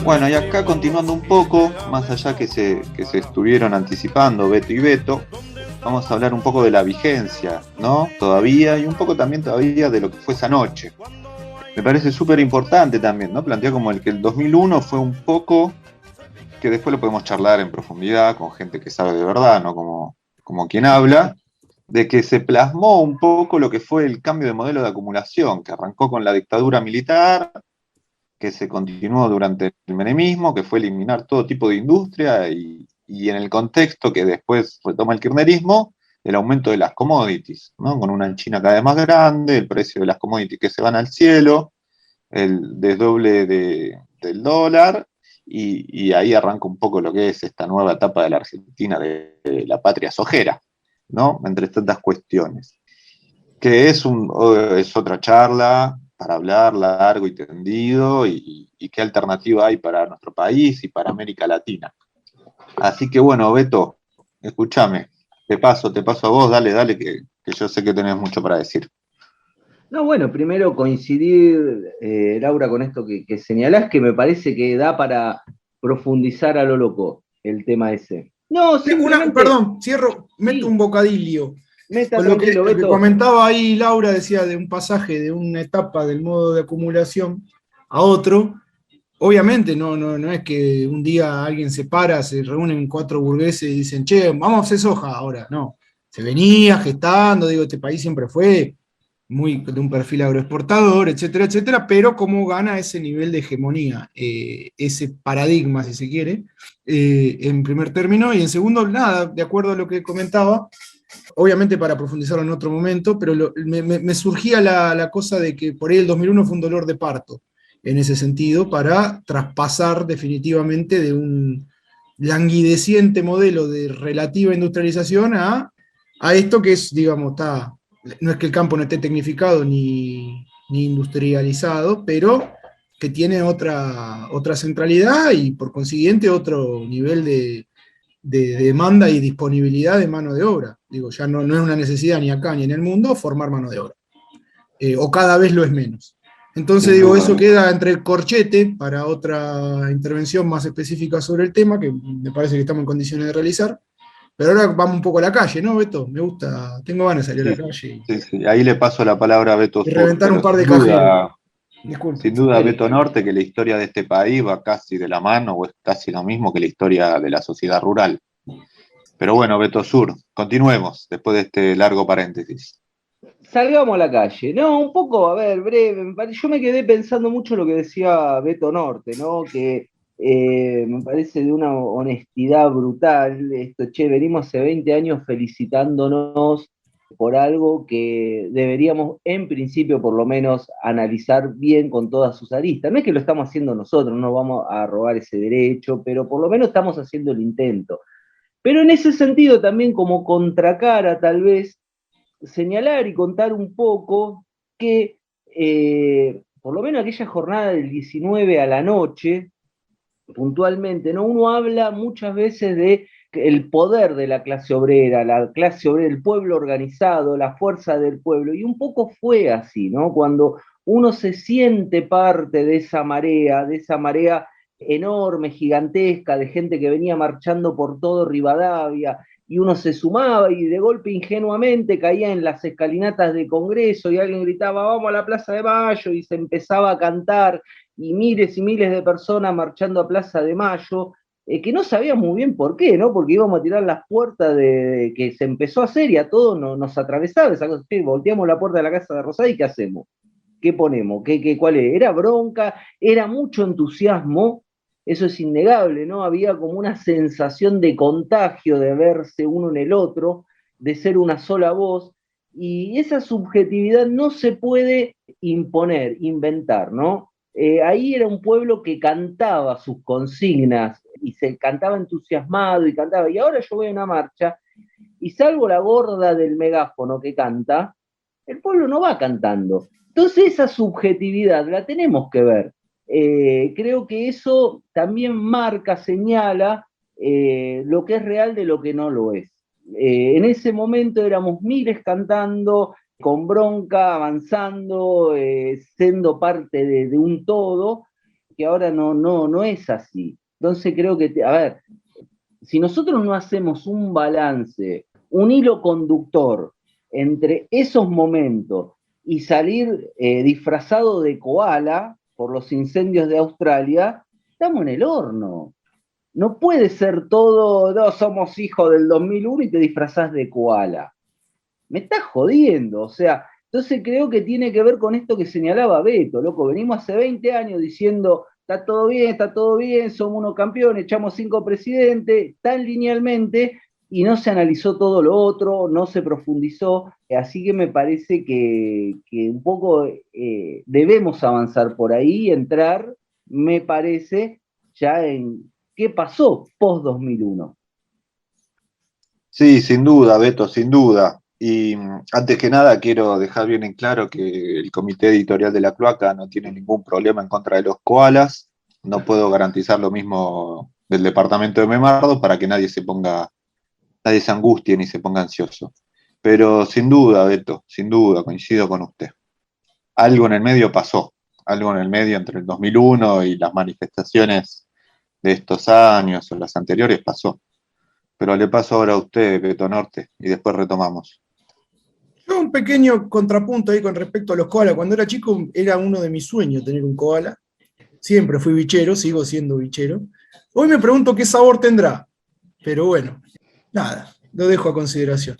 Bueno, y acá continuando un poco, más allá que se estuvieron anticipando Beto y Beto, vamos a hablar un poco de la vigencia, ¿no? Todavía, y un poco también todavía de lo que fue esa noche. Me parece súper importante también, ¿no? Plantear como que el 2001 fue un poco, que después lo podemos charlar en profundidad con gente que sabe de verdad, ¿no? Como quien habla, de que se plasmó un poco lo que fue el cambio de modelo de acumulación, que arrancó con la dictadura militar, que se continuó durante el menemismo, que fue eliminar todo tipo de industria, y en el contexto que después retoma el kirchnerismo, el aumento de las commodities, ¿no? Con una China cada vez más grande, el precio de las commodities que se van al cielo, el desdoble del dólar, y ahí arranca un poco lo que es esta nueva etapa de la Argentina, de la patria sojera, ¿no? Entre tantas cuestiones. Que es otra charla para hablar largo y tendido, y qué alternativa hay para nuestro país y para América Latina. Así que bueno, Beto, escúchame. Te paso a vos, dale, que yo sé que tenés mucho para decir. No, bueno, primero coincidir, Laura, con esto que señalás, que me parece que da para profundizar a lo loco el tema ese. No, simplemente... Perdón, cierro, meto sí. Un bocadillo. Meta Con lo que Beto. comentaba ahí Laura, decía de un pasaje de una etapa del modo de acumulación a otro. Obviamente no es que un día alguien se para, se reúnen 4 burgueses y dicen, che, vamos a hacer soja ahora. No, se venía gestando, digo, este país siempre fue muy de un perfil agroexportador, etcétera, etcétera, pero cómo gana ese nivel de hegemonía, ese paradigma, si se quiere, en primer término, y en segundo, nada, de acuerdo a lo que comentaba, obviamente para profundizarlo en otro momento, pero me surgía la cosa de que por ahí el 2001 fue un dolor de parto, en ese sentido, para traspasar definitivamente de un languideciente modelo de relativa industrialización a esto que es, digamos, no es que el campo no esté tecnificado ni industrializado, pero que tiene otra centralidad y por consiguiente otro nivel de demanda y disponibilidad de mano de obra. Digo, ya no es una necesidad ni acá ni en el mundo formar mano de obra. O cada vez lo es menos. Entonces, digo, eso queda entre el corchete para otra intervención más específica sobre el tema, que me parece que estamos en condiciones de realizar. Pero ahora vamos un poco a la calle, ¿no, Beto? Me gusta, tengo ganas de salir a la calle. Sí, ahí le paso la palabra a Beto. Y reventar un par de cajeros. Disculpe. Sin duda, Beto Norte, que la historia de este país va casi de la mano, o es casi lo mismo que la historia de la sociedad rural. Pero bueno, Beto Sur, continuemos después de este largo paréntesis. Salgamos a la calle. No, un poco, a ver, breve. Yo me quedé pensando mucho lo que decía Beto Norte, ¿no? Que me parece de una honestidad brutal. Esto, che, venimos hace 20 años felicitándonos por algo que deberíamos, en principio, por lo menos, analizar bien con todas sus aristas. No es que lo estamos haciendo nosotros, no vamos a robar ese derecho, pero por lo menos estamos haciendo el intento. Pero en ese sentido, también como contracara, tal vez, señalar y contar un poco que por lo menos aquella jornada del 19 a la noche, puntualmente, ¿no? Uno habla muchas veces de el poder de la clase obrera, el pueblo organizado, la fuerza del pueblo, y un poco fue así, ¿no? Cuando uno se siente parte de esa marea enorme, gigantesca, de gente que venía marchando por todo Rivadavia, y uno se sumaba y de golpe ingenuamente caía en las escalinatas de Congreso y alguien gritaba, vamos a la Plaza de Mayo, y se empezaba a cantar, y miles de personas marchando a Plaza de Mayo, que no sabíamos muy bien por qué, ¿no? Porque íbamos a tirar las puertas que se empezó a hacer y a todos nos atravesaba esa cosa. Sí, volteamos la puerta de la casa de Rosada y ¿qué hacemos? ¿Qué ponemos? ¿Cuál era? Era bronca, era mucho entusiasmo, eso es innegable, ¿no? Había como una sensación de contagio, de verse uno en el otro, de ser una sola voz, y esa subjetividad no se puede imponer, inventar, ¿no? Ahí era un pueblo que cantaba sus consignas, y se cantaba entusiasmado, y cantaba, y ahora yo voy a una marcha, y salvo la gorda del megáfono que canta, el pueblo no va cantando. Entonces esa subjetividad la tenemos que ver. Creo que eso también marca, señala lo que es real de lo que no lo es. En ese momento éramos miles cantando, con bronca, avanzando, siendo parte de un todo, que ahora no es así. Entonces creo que, a ver, si nosotros no hacemos un balance, un hilo conductor entre esos momentos y salir disfrazado de koala por los incendios de Australia, estamos en el horno. No puede ser todo, no, somos hijos del 2001 y te disfrazás de koala. Me estás jodiendo, o sea, entonces creo que tiene que ver con esto que señalaba Beto, loco, venimos hace 20 años diciendo, está todo bien, somos unos campeones, echamos 5 presidentes, tan linealmente, y no se analizó todo lo otro, no se profundizó, así que me parece que un poco debemos avanzar por ahí, entrar, me parece, ya en qué pasó post-2001. Sí, sin duda, Beto, sin duda. Y antes que nada quiero dejar bien en claro que el comité editorial de La Cloaca no tiene ningún problema en contra de los koalas. No puedo garantizar lo mismo del departamento de Memardo para que nadie se angustie ni se ponga ansioso. Pero sin duda, Beto, sin duda, coincido con usted. Algo en el medio pasó, algo en el medio entre el 2001 y las manifestaciones de estos años o las anteriores pasó. Pero le paso ahora a usted, Beto Norte, y después retomamos. Yo un pequeño contrapunto ahí con respecto a los koalas. Cuando era chico era uno de mis sueños tener un koala. Siempre fui bichero, sigo siendo bichero. Hoy me pregunto qué sabor tendrá. Pero bueno, nada, lo dejo a consideración.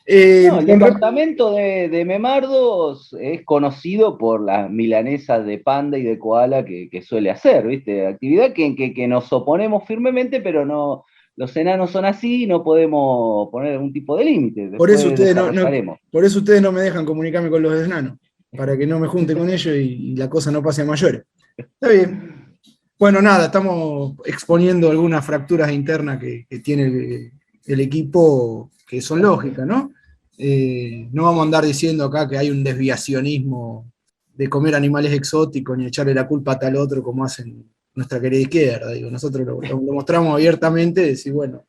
No, el departamento de Memardos es conocido por las milanesas de panda y de koala que suele hacer, ¿viste? Actividad que nos oponemos firmemente, pero no, los enanos son así y no podemos poner algún tipo de límite. Por eso ustedes no me dejan comunicarme con los enanos, para que no me junte con ellos y la cosa no pase a mayores. Está bien. Bueno, nada, estamos exponiendo algunas fracturas internas que tiene el equipo, que son lógicas, ¿no? No vamos a andar diciendo acá que hay un desviacionismo de comer animales exóticos ni echarle la culpa a tal otro como hacen nuestra querida izquierda. Digo, nosotros lo mostramos abiertamente, decir, bueno,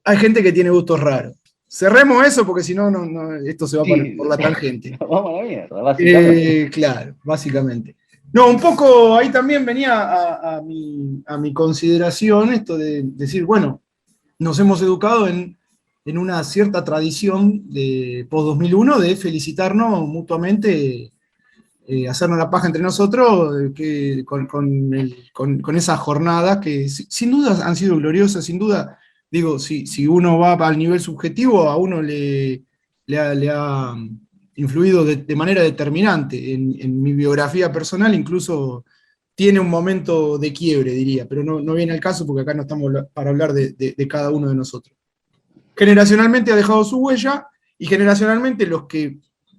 hay gente que tiene gustos raros. Cerremos eso porque si no, esto se va por la tangente. Vamos a la mierda, básicamente. Claro, básicamente. No, un poco ahí también venía a mi consideración esto de decir, bueno, nos hemos educado en una cierta tradición de post-2001 de felicitarnos mutuamente, hacernos la paja entre nosotros, con esas jornadas que sin duda han sido gloriosas, sin duda digo, si uno va al nivel subjetivo, a uno le ha influido de manera determinante. En mi biografía personal incluso tiene un momento de quiebre, diría, pero no viene al caso porque acá no estamos para hablar de cada uno de nosotros. Generacionalmente ha dejado su huella, y generacionalmente los que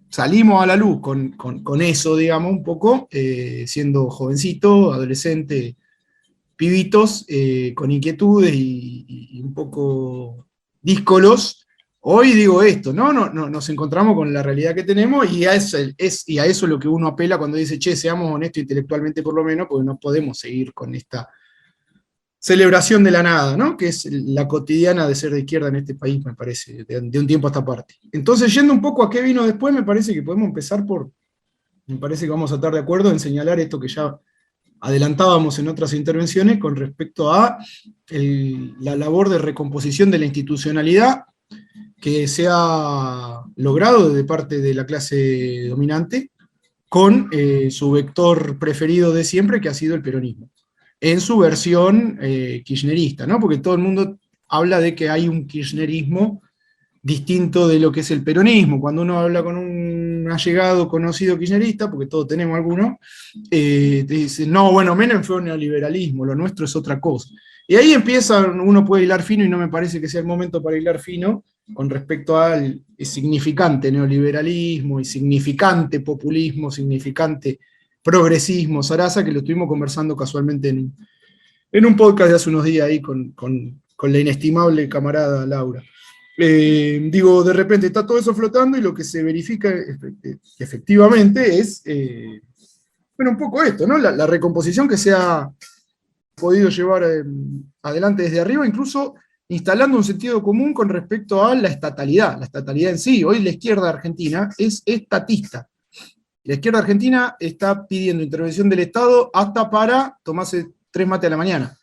salimos a la luz con eso, digamos, un poco, siendo jovencito, adolescente, pibitos, con inquietudes y un poco díscolos, hoy digo esto, ¿no? Nos encontramos con la realidad que tenemos, y a eso es lo que uno apela cuando dice, che, seamos honestos intelectualmente por lo menos, porque no podemos seguir con esta celebración de la nada, ¿no? Que es la cotidiana de ser de izquierda en este país, me parece, de un tiempo a esta parte. Entonces, yendo un poco a qué vino después, me parece que podemos empezar me parece que vamos a estar de acuerdo en señalar esto que ya adelantábamos en otras intervenciones con respecto a la labor de recomposición de la institucionalidad que se ha logrado de parte de la clase dominante con su vector preferido de siempre, que ha sido el peronismo, en su versión kirchnerista, ¿no? Porque todo el mundo habla de que hay un kirchnerismo distinto de lo que es el peronismo. Cuando uno habla con un allegado conocido kirchnerista, porque todos tenemos alguno, te dice, no, bueno, Menem fue un neoliberalismo, lo nuestro es otra cosa. Y ahí empieza, uno puede hilar fino, y no me parece que sea el momento para hilar fino con respecto al significante neoliberalismo y significante populismo, significante progresismo, Sarasa, que lo estuvimos conversando casualmente en un podcast de hace unos días ahí con la inestimable camarada Laura. Digo, de repente está todo eso flotando, y lo que se verifica efectivamente es, bueno, un poco esto, ¿no? La recomposición que se ha podido llevar adelante desde arriba, incluso instalando un sentido común con respecto a la estatalidad en sí. Hoy la izquierda argentina es estatista. La izquierda argentina está pidiendo intervención del Estado hasta para tomarse 3 mates a la mañana.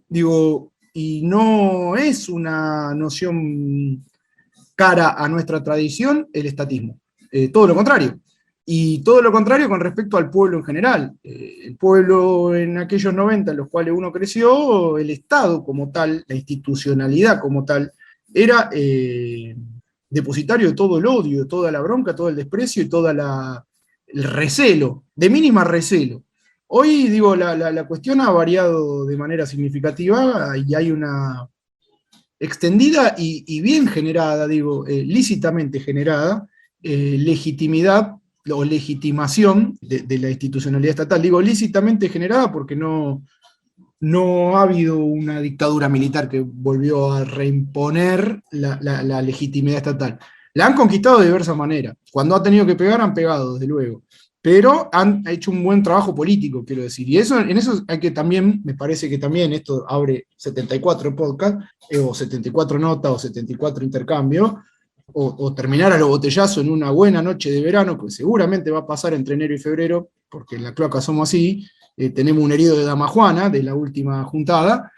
Digo, y no es una noción cara a nuestra tradición el estatismo. Todo lo contrario. Y todo lo contrario con respecto al pueblo en general. El pueblo en aquellos 90 en los cuales uno creció, el Estado como tal, la institucionalidad como tal, era depositario de todo el odio, de toda la bronca, todo el desprecio y todo el recelo, de mínima recelo. Hoy, digo, la cuestión ha variado de manera significativa, y hay una extendida y bien generada, digo, lícitamente generada, legitimidad o legitimación de la institucionalidad estatal. Digo lícitamente generada porque no ha habido una dictadura militar que volvió a reimponer la legitimidad estatal. La han conquistado de diversas maneras. Cuando ha tenido que pegar, han pegado, desde luego. Pero han hecho un buen trabajo político, quiero decir. Y en eso hay que también, me parece que también esto abre 74 podcasts, o 74 notas, o 74 intercambios, o terminar a los botellazos en una buena noche de verano, que seguramente va a pasar entre enero y febrero, porque en la cloaca somos así. Tenemos un herido de Dama Juana, de la última juntada,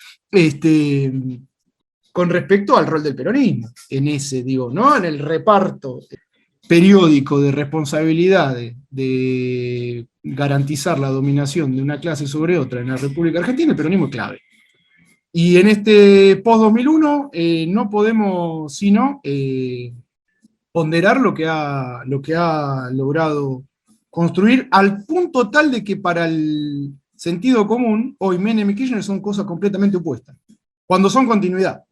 con respecto al rol del peronismo, en ese, digo, ¿no? En el reparto periódico de responsabilidades de garantizar la dominación de una clase sobre otra en la República Argentina, el peronismo es clave. Y en este post-2001 no podemos sino ponderar lo que ha logrado construir, al punto tal de que para el sentido común, hoy Menem y Kirchner son cosas completamente opuestas, cuando son continuidad,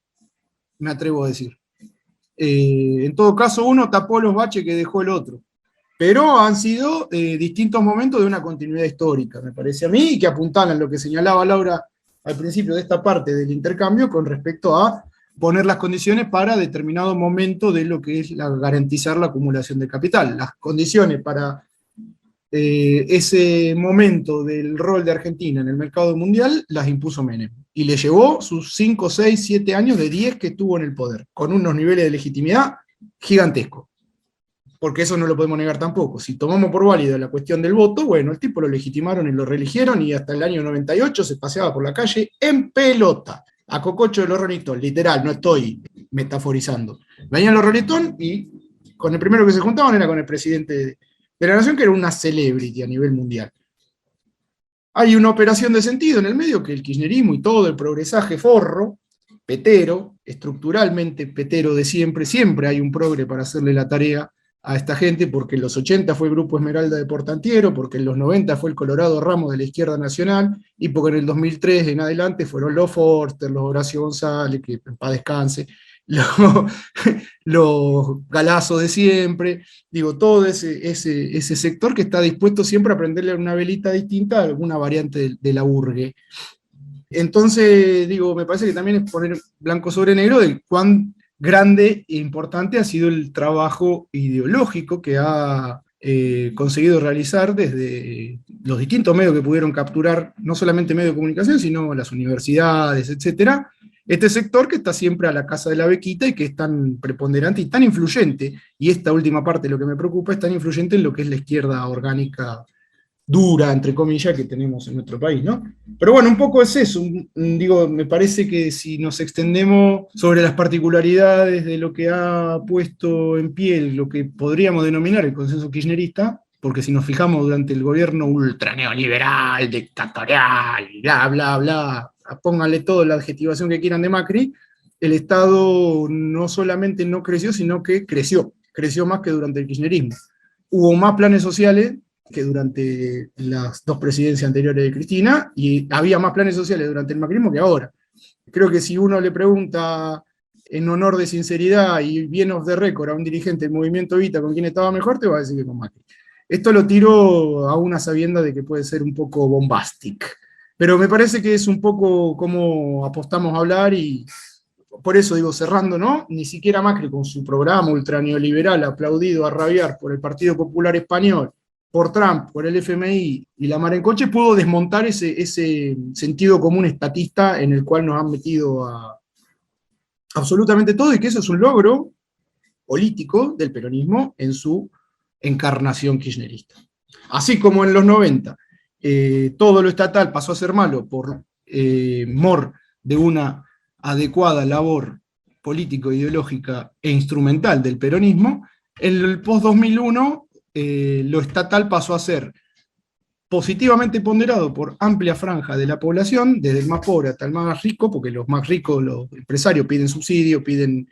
me atrevo a decir. En todo caso, uno tapó los baches que dejó el otro, pero han sido distintos momentos de una continuidad histórica, me parece a mí, y que apuntalan lo que señalaba Laura al principio de esta parte del intercambio con respecto a poner las condiciones para determinado momento de lo que es garantizar la acumulación de capital. Las condiciones para ese momento del rol de Argentina en el mercado mundial las impuso Menem, y le llevó sus 5, 6, 7 años de 10 que estuvo en el poder, con unos niveles de legitimidad gigantescos, porque eso no lo podemos negar tampoco. Si tomamos por válido la cuestión del voto, bueno, el tipo lo legitimaron y lo reeligieron, y hasta el año 98 se paseaba por la calle en pelota, a cococho de los Rolling Stones, literal, no estoy metaforizando. Venían los Rolling Stones y con el primero que se juntaban era con el presidente de la nación, que era una celebrity a nivel mundial. Hay una operación de sentido en el medio, que el kirchnerismo y todo el progresaje forro petero, estructuralmente petero de siempre, siempre hay un progre para hacerle la tarea a esta gente, porque en los 80 fue el Grupo Esmeralda de Portantiero, porque en los 90 fue el Colorado Ramos de la izquierda nacional, y porque en el 2003 en adelante fueron los Forster, los Horacio González, que en paz descanse, los, los Galazos de siempre, digo, todo ese sector que está dispuesto siempre a prenderle una velita distinta a alguna variante de la urgue. Entonces, digo, me parece que también es poner blanco sobre negro de cuán grande e importante ha sido el trabajo ideológico que ha conseguido realizar desde los distintos medios que pudieron capturar, no solamente medios de comunicación, sino las universidades, etcétera, este sector que está siempre a la casa de la Bequita y que es tan preponderante y tan influyente, y esta última parte lo que me preocupa es tan influyente en lo que es la izquierda orgánica dura, entre comillas, que tenemos en nuestro país, ¿no? Pero bueno, un poco es eso, digo, me parece que si nos extendemos sobre las particularidades de lo que ha puesto en pie lo que podríamos denominar el consenso kirchnerista, porque si nos fijamos durante el gobierno ultra neoliberal, dictatorial, bla, bla, bla, pónganle todo la adjetivación que quieran de Macri, el Estado no solamente no creció, sino que creció más que durante el kirchnerismo. Hubo más planes sociales que durante las dos presidencias anteriores de Cristina, y había más planes sociales durante el macrismo que ahora. Creo que si uno le pregunta en honor de sinceridad y bien off the record a un dirigente del movimiento Evita con quién estaba mejor, te va a decir que con Macri. Esto lo tiro a una sabienda de que puede ser un poco bombastic, pero me parece que es un poco como apostamos a hablar, y por eso digo, cerrando, ¿no? Ni siquiera Macri con su programa ultraneoliberal aplaudido a rabiar por el Partido Popular Español, por Trump, por el FMI y la mar en coche, pudo desmontar ese sentido común estatista en el cual nos han metido a absolutamente todo, y que eso es un logro político del peronismo en su encarnación kirchnerista. Así como en los 90 todo lo estatal pasó a ser malo por mor de una adecuada labor político-ideológica e instrumental del peronismo, en el post-2001 lo estatal pasó a ser positivamente ponderado por amplia franja de la población, desde el más pobre hasta el más rico, porque los más ricos, los empresarios, piden subsidio, piden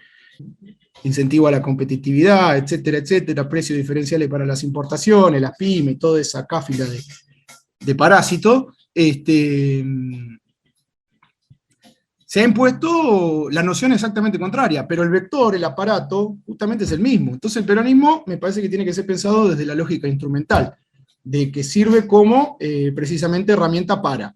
incentivo a la competitividad, etcétera, etcétera, precios diferenciales para las importaciones, las pymes, toda esa cáfila de parásitos. Se ha impuesto la noción exactamente contraria, pero el vector, el aparato, justamente es el mismo. Entonces el peronismo me parece que tiene que ser pensado desde la lógica instrumental, de que sirve como precisamente herramienta para.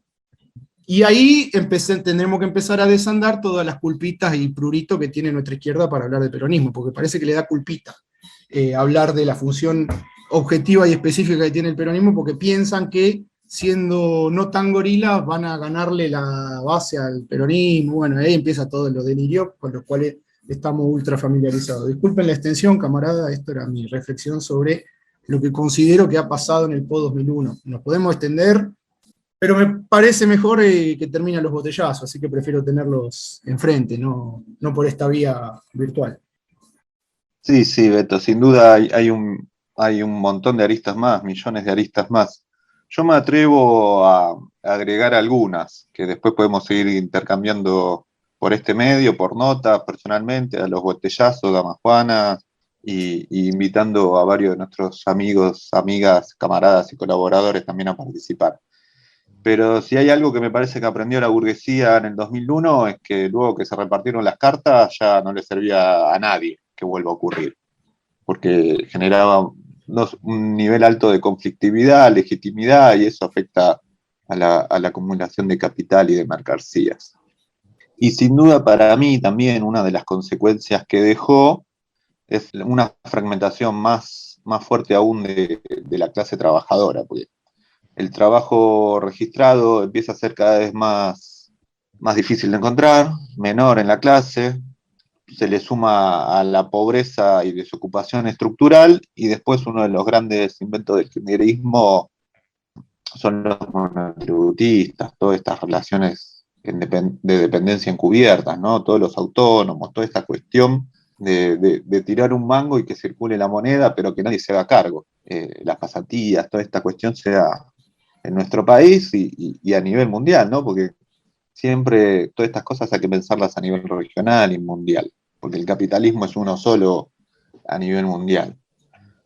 Y ahí tendremos que empezar a desandar todas las culpitas y pruritos que tiene nuestra izquierda para hablar de peronismo, porque parece que le da culpita hablar de la función objetiva y específica que tiene el peronismo, porque piensan que siendo no tan gorilas van a ganarle la base al peronismo. Bueno, ahí empieza todo lo delirio, con los cuales estamos ultra familiarizados. Disculpen la extensión, camarada, esto era mi reflexión sobre lo que considero que ha pasado en el PO 2001. Nos podemos extender, pero me parece mejor que terminen los botellazos, así que prefiero tenerlos enfrente, no por esta vía virtual. Sí, sí, Beto, sin duda hay un montón de aristas más, millones de aristas más. Yo me atrevo a agregar algunas, que después podemos seguir intercambiando por este medio, por nota, personalmente, a los botellazos, damas Juanas, y invitando a varios de nuestros amigos, amigas, camaradas y colaboradores también a participar. Pero si hay algo que me parece que aprendió la burguesía en el 2001 es que luego que se repartieron las cartas ya no le servía a nadie que vuelva a ocurrir, porque generaba un nivel alto de conflictividad, legitimidad, y eso afecta a la acumulación de capital y de mercancías. Y sin duda para mí también una de las consecuencias que dejó es una fragmentación más fuerte aún de la clase trabajadora, porque el trabajo registrado empieza a ser cada vez más difícil de encontrar, menor en la clase, se le suma a la pobreza y desocupación estructural, y después uno de los grandes inventos del kirchnerismo son los monotributistas, todas estas relaciones de dependencia encubiertas, ¿no? Todos los autónomos, toda esta cuestión de tirar un mango y que circule la moneda, pero que nadie se haga cargo. Las pasantías, toda esta cuestión sea en nuestro país y a nivel mundial, ¿no? Porque siempre todas estas cosas hay que pensarlas a nivel regional y mundial, porque el capitalismo es uno solo a nivel mundial.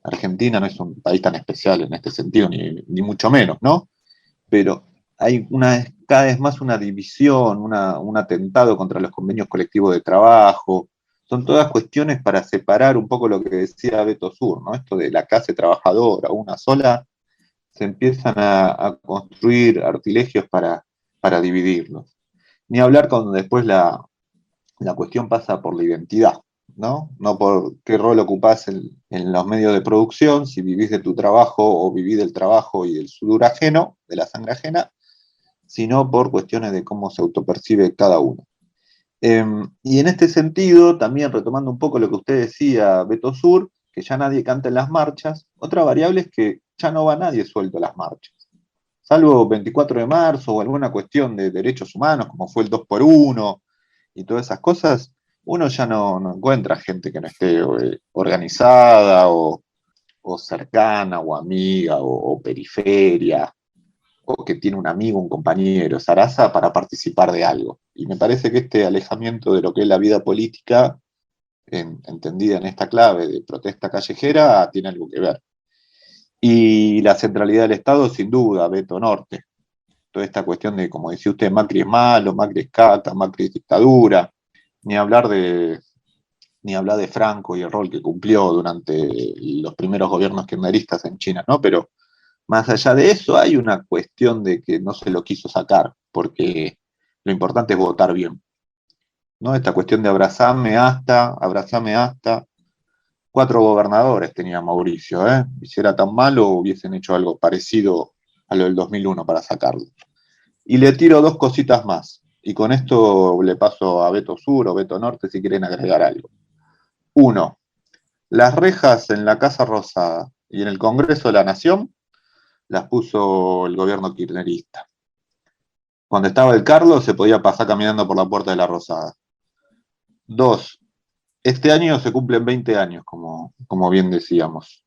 Argentina no es un país tan especial en este sentido, ni mucho menos, ¿no? Pero hay cada vez más una división, un atentado contra los convenios colectivos de trabajo. Son todas cuestiones para separar un poco lo que decía Beto Sur, ¿no? Esto de la clase trabajadora, una sola, se empiezan a construir artilegios para dividirlos. Ni hablar cuando después la cuestión pasa por la identidad, ¿no? No por qué rol ocupás en los medios de producción, si vivís de tu trabajo o vivís del trabajo y del sudor ajeno, de la sangre ajena, sino por cuestiones de cómo se autopercibe cada uno. Y en este sentido, también retomando un poco lo que usted decía, Beto Sur, que ya nadie canta en las marchas, otra variable es que ya no va nadie suelto a las marchas. Salvo 24 de marzo o alguna cuestión de derechos humanos, como fue el 2x1 y todas esas cosas, uno ya no encuentra gente que no esté organizada o cercana o amiga o periferia, o que tiene un amigo, un compañero, zaraza, para participar de algo. Y me parece que este alejamiento de lo que es la vida política, entendida en esta clave de protesta callejera, tiene algo que ver. Y la centralidad del Estado, sin duda, Beto Norte. Toda esta cuestión de, como decía usted, Macri es malo, Macri es caca, Macri es dictadura, ni hablar de Franco y el rol que cumplió durante los primeros gobiernos kirchneristas en China, ¿no? Pero más allá de eso, hay una cuestión de que no se lo quiso sacar, porque lo importante es votar bien, ¿no? Esta cuestión de abrazame hasta, 4 gobernadores tenía Mauricio, ¿eh? Y si era tan malo, hubiesen hecho algo parecido a lo del 2001 para sacarlo. Y le tiro 2 cositas más, y con esto le paso a Beto Sur o Beto Norte si quieren agregar algo. 1. Las rejas en la Casa Rosada y en el Congreso de la Nación las puso el gobierno kirchnerista. Cuando estaba el Carlos se podía pasar caminando por la Puerta de la Rosada. 2. Este año se cumplen 20 años, como bien decíamos.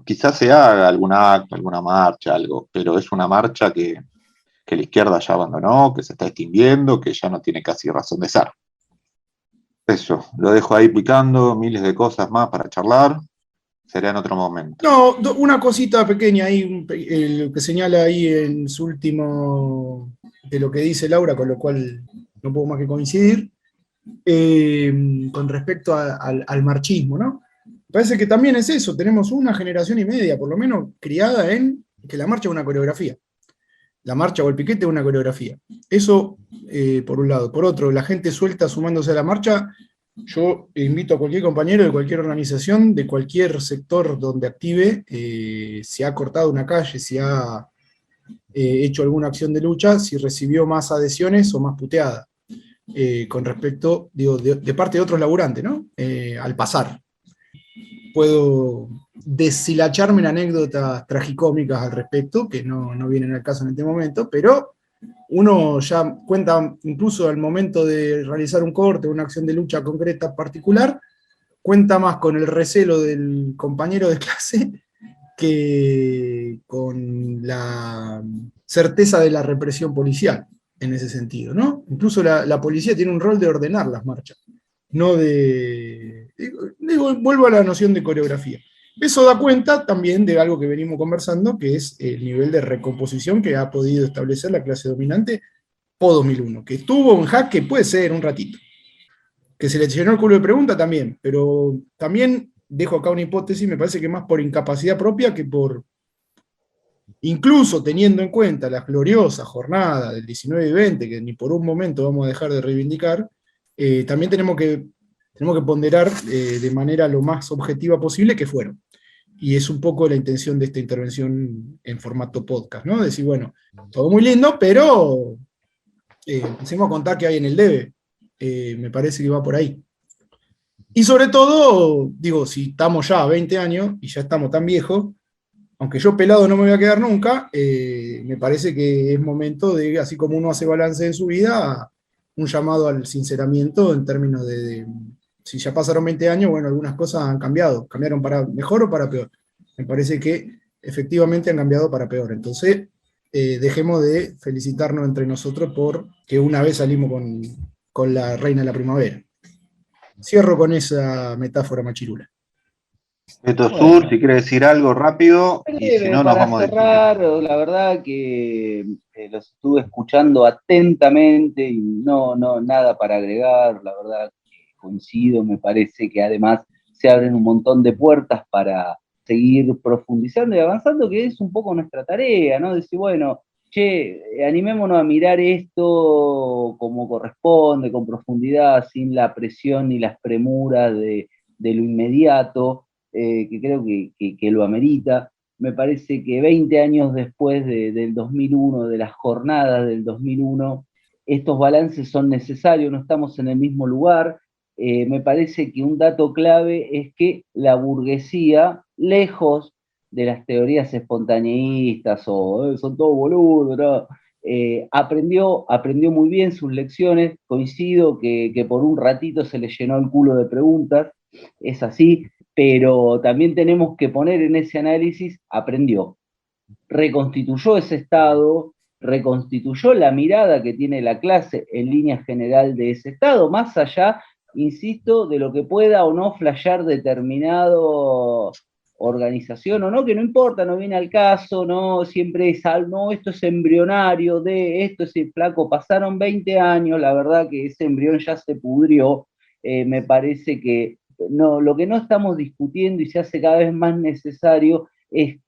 Quizás se haga algún acto, alguna marcha, algo, pero es una marcha que la izquierda ya abandonó, que se está extinguiendo, que ya no tiene casi razón de ser. Eso, lo dejo ahí picando, miles de cosas más para charlar. Será en otro momento. No, una cosita pequeña ahí, lo que señala ahí en su último, de lo que dice Laura, con lo cual no puedo más que coincidir, con respecto al marchismo, ¿no? Parece que también es eso, tenemos una generación y media, por lo menos, criada en que la marcha es una coreografía. La marcha o el piquete es una coreografía. Eso, por un lado. Por otro, la gente suelta sumándose a la marcha. Yo invito a cualquier compañero de cualquier organización, de cualquier sector donde active, si ha cortado una calle, si ha hecho alguna acción de lucha, si recibió más adhesiones o más puteada, con respecto, digo, de parte de otros laburantes, ¿no? Al pasar. Puedo deshilacharme en anécdotas tragicómicas al respecto, que no vienen al caso en este momento, pero uno ya cuenta, incluso al momento de realizar un corte, una acción de lucha concreta particular, cuenta más con el recelo del compañero de clase que con la certeza de la represión policial, en ese sentido, ¿no? Incluso la policía tiene un rol de ordenar las marchas, no de... vuelvo a la noción de coreografía. Eso da cuenta también de algo que venimos conversando, que es el nivel de recomposición que ha podido establecer la clase dominante post-2001, que estuvo en jaque, puede ser, un ratito. Que se le llenó el culo de pregunta también, pero también dejo acá una hipótesis, me parece que más por incapacidad propia que por, incluso teniendo en cuenta la gloriosa jornada del 19 y 20, que ni por un momento vamos a dejar de reivindicar, también tenemos que ponderar de manera lo más objetiva posible que fueron. Y es un poco la intención de esta intervención en formato podcast, ¿no? Decir, bueno, todo muy lindo, pero empecemos a contar qué hay en el debe. Me parece que va por ahí. Y sobre todo, digo, si estamos ya a 20 años y ya estamos tan viejos, aunque yo pelado no me voy a quedar nunca, me parece que es momento de, así como uno hace balance en su vida, un llamado al sinceramiento en términos de si ya pasaron 20 años, bueno, algunas cosas han cambiado. ¿Cambiaron para mejor o para peor? Me parece que efectivamente han cambiado para peor. Entonces, dejemos de felicitarnos entre nosotros por que una vez salimos con la reina de la primavera. Cierro con esa metáfora machirula. Beto Sur, si quiere decir algo rápido, y si no, nos para vamos cerrar, la verdad que los estuve escuchando atentamente y no nada para agregar, la verdad que coincido, me parece que además se abren un montón de puertas para seguir profundizando y avanzando, que es un poco nuestra tarea, ¿no? Decir, bueno, che, animémonos a mirar esto como corresponde, con profundidad, sin la presión ni las premuras de lo inmediato, que creo que lo amerita. Me parece que 20 años después del 2001, de las jornadas del 2001, estos balances son necesarios, no estamos en el mismo lugar. Me parece que un dato clave es que la burguesía, lejos de las teorías espontaneístas o son todos boludos, ¿no? Aprendió muy bien sus lecciones. Coincido que por un ratito se le llenó el culo de preguntas, es así, pero también tenemos que poner en ese análisis, aprendió, reconstituyó ese Estado, reconstituyó la mirada que tiene la clase en línea general de ese Estado, más allá, insisto, de lo que pueda o no flashear determinado organización o no, que no importa, no viene al caso, no siempre es, no, esto es embrionario, esto es el flaco, pasaron 20 años, la verdad que ese embrión ya se pudrió. Me parece que no, lo que no estamos discutiendo y se hace cada vez más necesario es,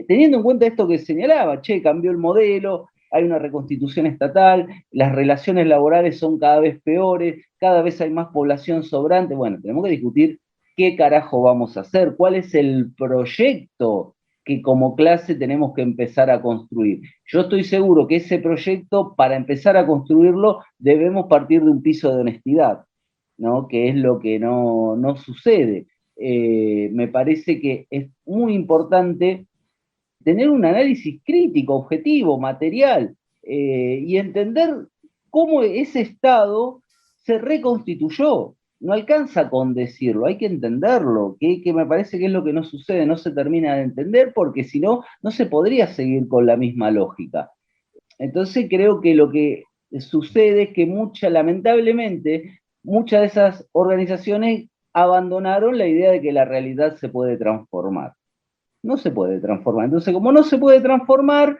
teniendo en cuenta esto que señalaba, cambió el modelo, hay una reconstitución estatal, las relaciones laborales son cada vez peores, cada vez hay más población sobrante. Bueno, tenemos que discutir qué carajo vamos a hacer, cuál es el proyecto que como clase tenemos que empezar a construir. Yo estoy seguro que ese proyecto, para empezar a construirlo, debemos partir de un piso de honestidad, ¿no? Que es lo que no sucede. Me parece que es muy importante tener un análisis crítico, objetivo, material, y entender cómo ese Estado se reconstituyó. No alcanza con decirlo, hay que entenderlo, que me parece que es lo que no sucede, no se termina de entender, porque si no, no se podría seguir con la misma lógica. Entonces creo que lo que sucede es que lamentablemente, muchas de esas organizaciones abandonaron la idea de que la realidad se puede transformar. No se puede transformar. Entonces, como no se puede transformar,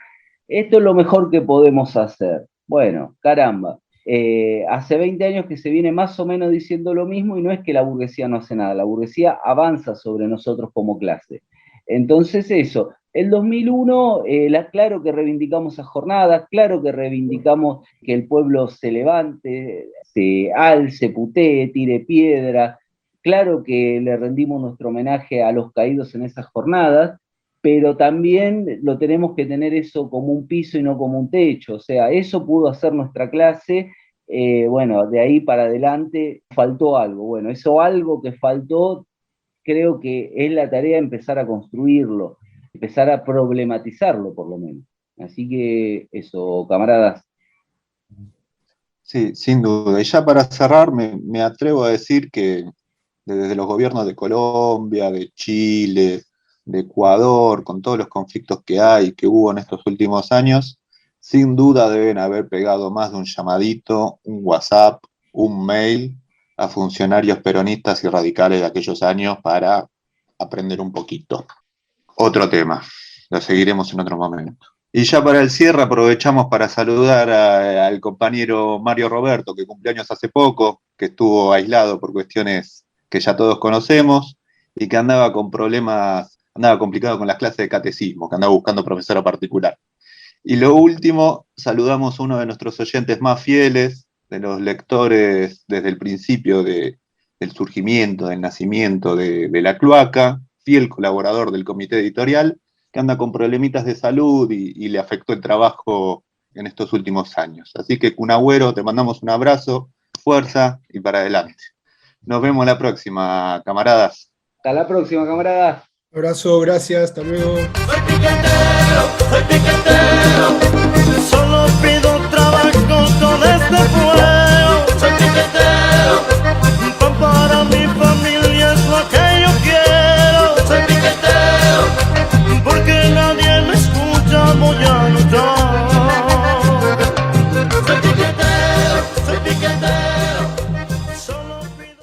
esto es lo mejor que podemos hacer. Bueno, caramba. Hace 20 años que se viene más o menos diciendo lo mismo, y no es que la burguesía no hace nada, la burguesía avanza sobre nosotros como clase. Entonces eso, el 2001, claro que reivindicamos esas jornadas, claro que reivindicamos que el pueblo se levante, se alce, putee, tire piedra, claro que le rendimos nuestro homenaje a los caídos en esas jornadas, pero también lo tenemos que tener eso como un piso y no como un techo. O sea, eso pudo hacer nuestra clase, bueno, de ahí para adelante faltó algo. Bueno, eso algo que faltó, creo que es la tarea de empezar a construirlo, empezar a problematizarlo por lo menos. Así que eso, camaradas. Sí, sin duda. Y ya para cerrar, me atrevo a decir que desde los gobiernos de Colombia, de Chile, de Ecuador, con todos los conflictos que hay, que hubo en estos últimos años, sin duda deben haber pegado más de un llamadito, un WhatsApp, un mail a funcionarios peronistas y radicales de aquellos años para aprender un poquito. Otro tema, lo seguiremos en otro momento. Y ya para el cierre aprovechamos para saludar al compañero Mario Roberto, que cumplió años hace poco, que estuvo aislado por cuestiones que ya todos conocemos, y que andaba con problemas, andaba complicado con las clases de catecismo, que andaba buscando profesora particular. Y lo último, saludamos a uno de nuestros oyentes más fieles, de los lectores desde el principio del surgimiento, del nacimiento de la Cloaca, fiel colaborador del comité editorial, que anda con problemitas de salud y le afectó el trabajo en estos últimos años. Así que, Kun Agüero, te mandamos un abrazo, fuerza y para adelante. Nos vemos la próxima, camaradas. Hasta la próxima, camaradas. Un abrazo, gracias, hasta luego. Solo pido trabajo con este pueblo.